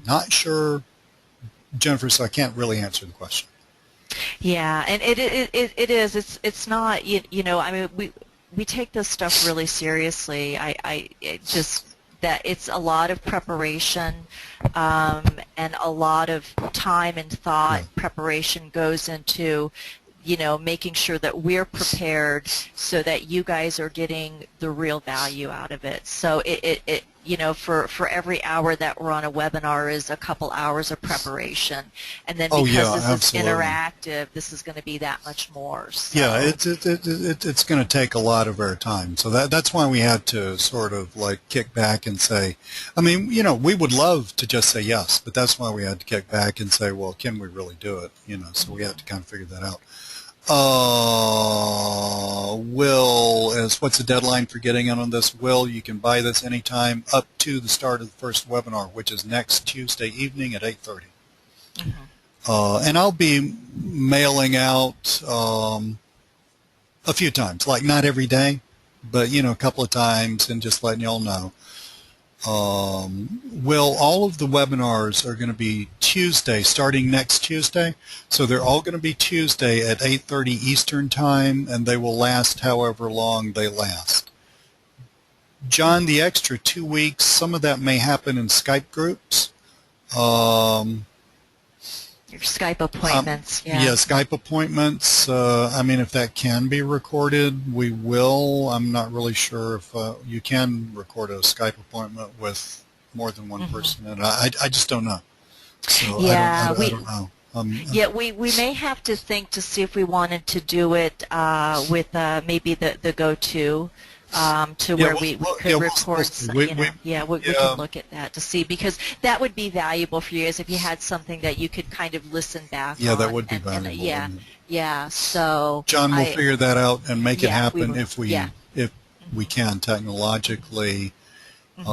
not sure, Jennifer, so I can't really answer the question. Yeah, and it is. It's not, you know, I mean, we take this stuff really seriously. It just that it's a lot of preparation and a lot of time and thought. Preparation goes into, you know, making sure that we're prepared so that you guys are getting the real value out of it. So it you know, for every hour that we're on a webinar is a couple hours of preparation, and then because this is interactive, this is going to be that much more. So. Yeah, it's going to take a lot of our time. So that's why we had to sort of like kick back and say, I mean, you know, we would love to just say yes, but that's why we had to kick back and say, well, can we really do it? You know, so we had to kind of figure that out. Will is, what's the deadline for getting in on this? Will, you can buy this anytime up to the start of the first webinar, which is next Tuesday evening at 8:30. And I'll be mailing out a few times, like not every day, but, you know, a couple of times, and just letting y'all know. Will, all of the webinars are going to be Tuesday, starting next Tuesday. So they're all going to be Tuesday at 8:30 Eastern Time, and they will last however long they last. John, the extra 2 weeks, some of that may happen in Skype groups. Your Skype appointments, yeah, Skype appointments. I mean, if that can be recorded, we will. I'm not really sure if you can record a Skype appointment with more than one person, and I just don't know. So yeah, I don't know. Yeah, we may have to think to see if we wanted to do it with maybe the GoTo to Yeah, where we could record, we can look at that to see, because that would be valuable for you, as if you had something that you could kind of listen back yeah, that on. would be And valuable, yeah, wouldn't it? yeah. So John will figure that out and make it yeah, we happen will. if Yeah. we can technologically. Hmm.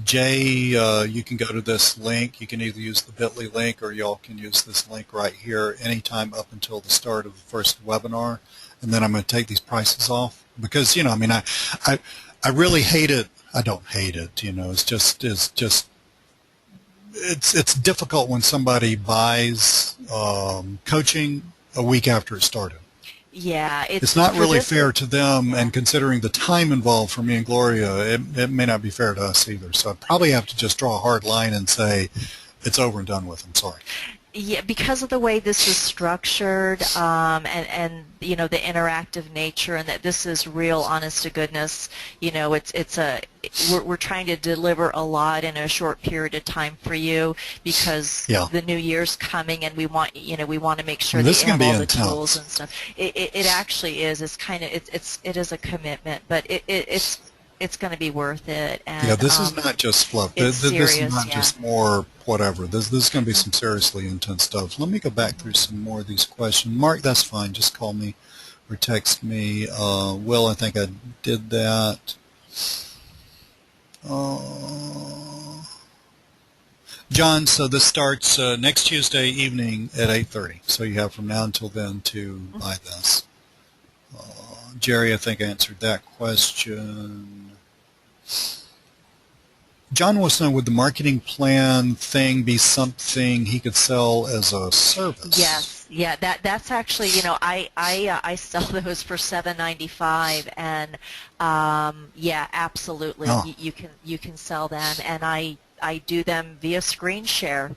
Jay, you can go to this link. You can either use the bit.ly link, or y'all can use this link right here anytime up until the start of the first webinar. And then I'm going to take these prices off because, I mean, I really hate it. I don't hate it. It's difficult when somebody buys coaching a week after it started. Yeah, It's not for really this. fair to them, Yeah. and considering the time involved for me and Gloria, it may not be fair to us either. So I'd probably have to just draw a hard line and say it's over and done with. I'm sorry. Yeah, because of the way this is structured, and the interactive nature, and that this is real, honest to goodness. We're trying to deliver a lot in a short period of time for you, because Yeah. the new year's coming, and we want to make sure This that is you gonna have be all the intense. tools and stuff. It actually is. It is a commitment, but it's going to be worth it. Yeah, And this is not just fluff. it's This is serious. not Yeah. just more whatever. This is going to be some seriously intense stuff. Let me go back through some more of these questions. Mark, that's fine. Just call me or text me. Will, I think I did that. John, so this starts next Tuesday evening at 8:30. So you have from now until then to buy this. Jerry, I think I answered that question. John wants to know, would the marketing plan thing be something he could sell as a service? Yes, yeah, that's actually, I sell those for $7.95, and yeah, absolutely, Oh. you can sell them, and I do them via screen share.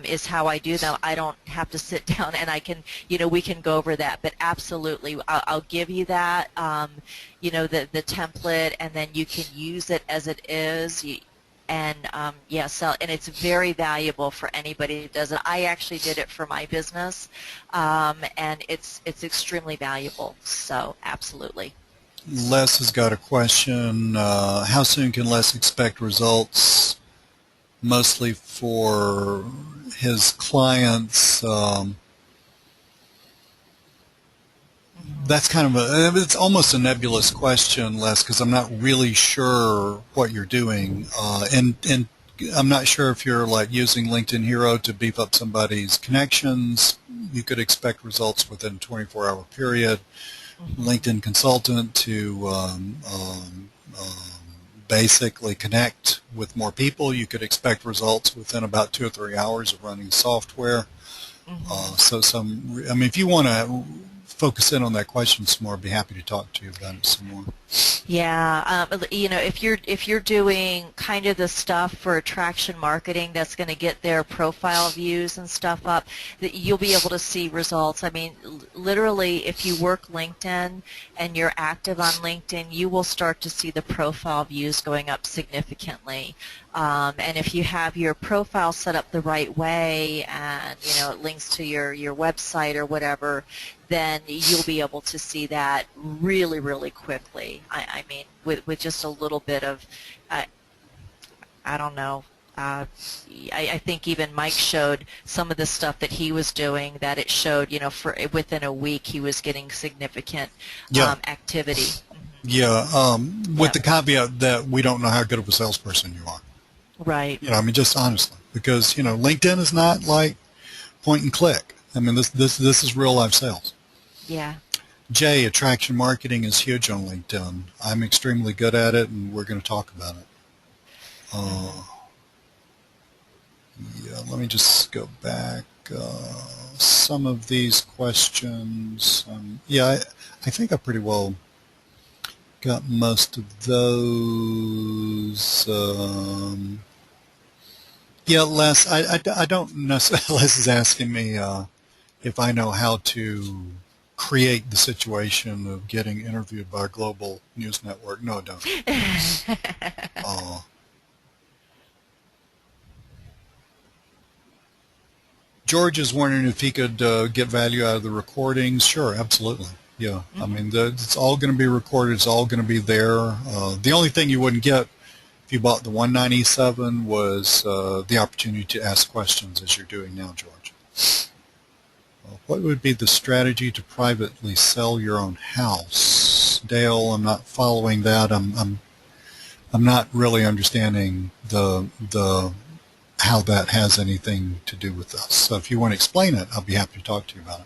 Is how I do them. I don't have to sit down, and I can, we can go over that. But absolutely, I'll give you that, the template, and then you can use it as it is. And yeah, and it's very valuable for anybody who does it. I actually did it for my business, and it's extremely valuable. So absolutely. Les has got a question. How soon can Les expect results? Mostly for his clients. That's kind of it's almost a nebulous question, Les, because I'm not really sure what you're doing, and I'm not sure if you're like using LinkedIn Hero to beef up somebody's connections. You could expect results within a 24-hour period. LinkedIn Consultant to basically connect with more people. You could expect results within about 2 or 3 hours of running software. I mean, if you want to focus in on that question some more, I'd be happy to talk to you about it some more. Yeah, if you're doing kind of the stuff for attraction marketing that's going to get their profile views and stuff up, that you'll be able to see results. I mean, literally, if you work LinkedIn and you're active on LinkedIn, you will start to see the profile views going up significantly. And if you have your profile set up the right way, and it links to your website or whatever, then you'll be able to see that really, really quickly. I mean, with just a little bit of, I don't know, I think even Mike showed some of the stuff that he was doing, that it showed, for within a week he was getting significant activity. Yeah, with the caveat that we don't know how good of a salesperson you are. Right. I mean, just honestly, because LinkedIn is not like point and click. I mean, this is real life sales. Yeah. Jay, attraction marketing is huge on LinkedIn. I'm extremely good at it, and we're going to talk about it. Yeah, let me just go back. Some of these questions, yeah, I think I pretty well got most of those. Yeah, Les, I don't necessarily, Les is asking me if I know how to create the situation of getting interviewed by a global news network. No, I don't. George is wondering if he could get value out of the recordings. Sure, absolutely. Yeah. I mean, it's all going to be recorded. It's all going to be there. The only thing you wouldn't get if you bought the 197 was the opportunity to ask questions as you're doing now, George. What would be the strategy to privately sell your own house? Dale, I'm not following that. I'm not really understanding the how that has anything to do with us. So if you want to explain it, I'll be happy to talk to you about it.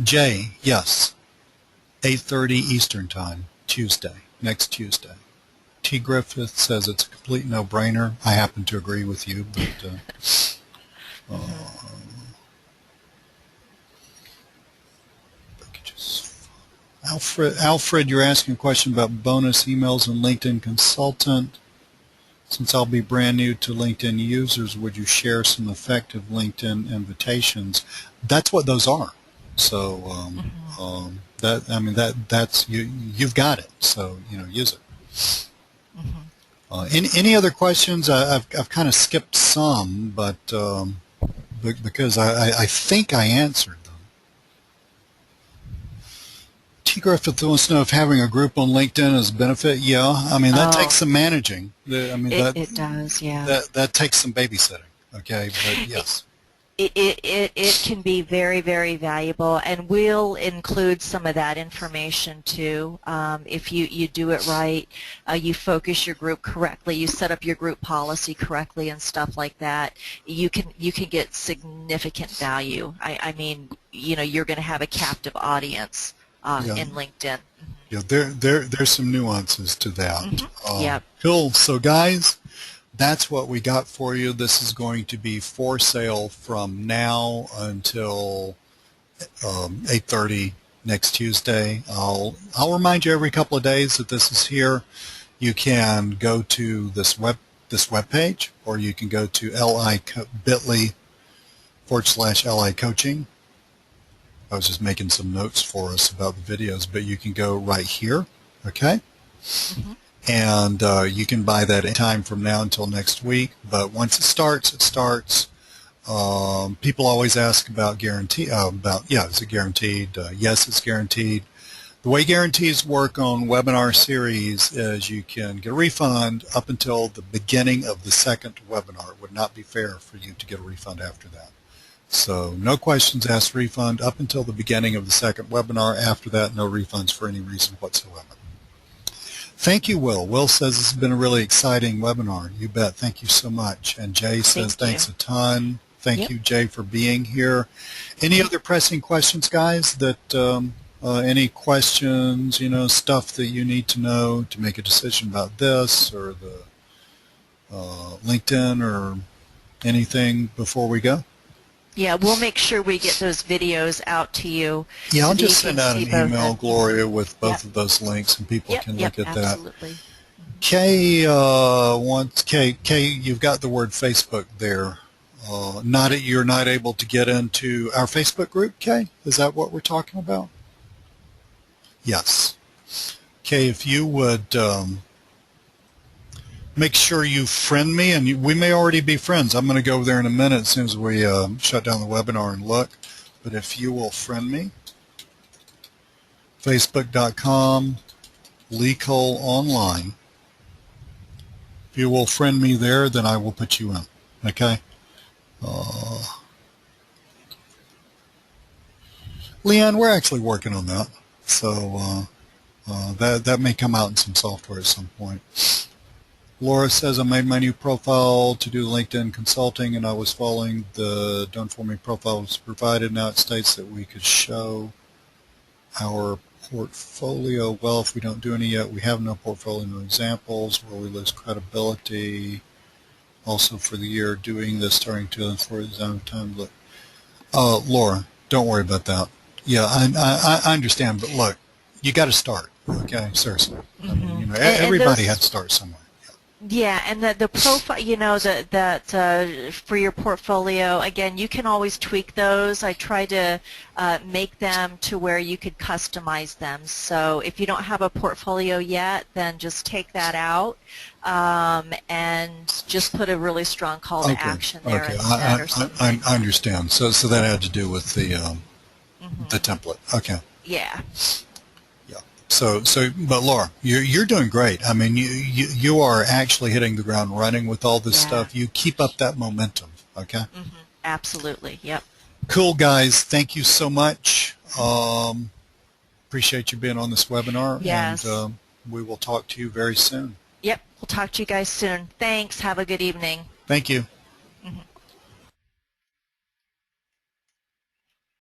Jay, yes, 8:30 Eastern Time, Tuesday, next Tuesday. T. Griffith says it's a complete no-brainer. I happen to agree with you, but Alfred, you're asking a question about bonus emails and LinkedIn Consultant. Since I'll be brand new to LinkedIn users, would you share some effective LinkedIn invitations? That's what those are. So that's you've got it. So use it. Any other questions? I've kind of skipped some, but because I think I answered them. T. Griffith wants to know if having a group on LinkedIn is a benefit. Yeah, I mean that takes some managing. It does. Yeah. That takes some babysitting. Okay, but yes. It can be very, very valuable, and we'll include some of that information too. If you do it right, you focus your group correctly, you set up your group policy correctly and stuff like that, you can get significant value. I mean, you're going to have a captive audience in LinkedIn. Yeah, there's some nuances to that. Yep. Cool. So guys, that's what we got for you. This is going to be for sale from now until 8:30 next Tuesday. I'll remind you every couple of days that this is here. You can go to this web page, or you can go to bit.ly/LI coaching. I was just making some notes for us about the videos, but you can go right here, okay? And you can buy that anytime from now until next week. But once it starts, it starts. People always ask about guarantee. Is it guaranteed? Yes, it's guaranteed. The way guarantees work on webinar series is you can get a refund up until the beginning of the second webinar. It would not be fair for you to get a refund after that. So no questions asked refund up until the beginning of the second webinar. After that, no refunds for any reason whatsoever. Thank you, Will. Will says this has been a really exciting webinar. You bet. Thank you so much. And Jay says thanks a ton. Thank you, Jay, for being here. Any other pressing questions, guys? Any questions, stuff that you need to know to make a decision about this or the LinkedIn or anything before we go? Yeah, we'll make sure we get those videos out to you. Yeah, I'll just send out an email, Gloria, with both of those links, and people can look at that. Absolutely. Kay, you've got the word Facebook there. You're not able to get into our Facebook group, Kay? Is that what we're talking about? Yes. Kay, if you would make sure you friend me, and we may already be friends. I'm going to go there in a minute as soon as we shut down the webinar and look. But if you will friend me, facebook.com, Lee Cole Online. If you will friend me there, then I will put you in. Okay? Leanne, we're actually working on that. So that may come out in some software at some point. Laura says, I made my new profile to do LinkedIn consulting, and I was following the Done For Me profile was provided. Now it states that we could show our portfolio. Well, if we don't do any yet, we have no portfolio, no examples, where we lose credibility. Also for the year doing this, starting to for the time. Look, Laura, don't worry about that. Yeah, I understand, but look, you got to start. Okay, seriously. I mean, everybody had to start somewhere. Yeah, and the profile, that for your portfolio, again, you can always tweak those. I try to make them to where you could customize them. So if you don't have a portfolio yet, then just take that out and just put a really strong call to action there instead. I understand. So that had to do with the The template. Okay. Yeah. Yeah. But Laura, you're doing great. I mean, you are actually hitting the ground running with all this Yeah. stuff. You keep up that momentum. Okay. Absolutely. Yep. Cool, guys. Thank you so much. Appreciate you being on this webinar. Yes. And we will talk to you very soon. Yep. We'll talk to you guys soon. Thanks. Have a good evening. Thank you.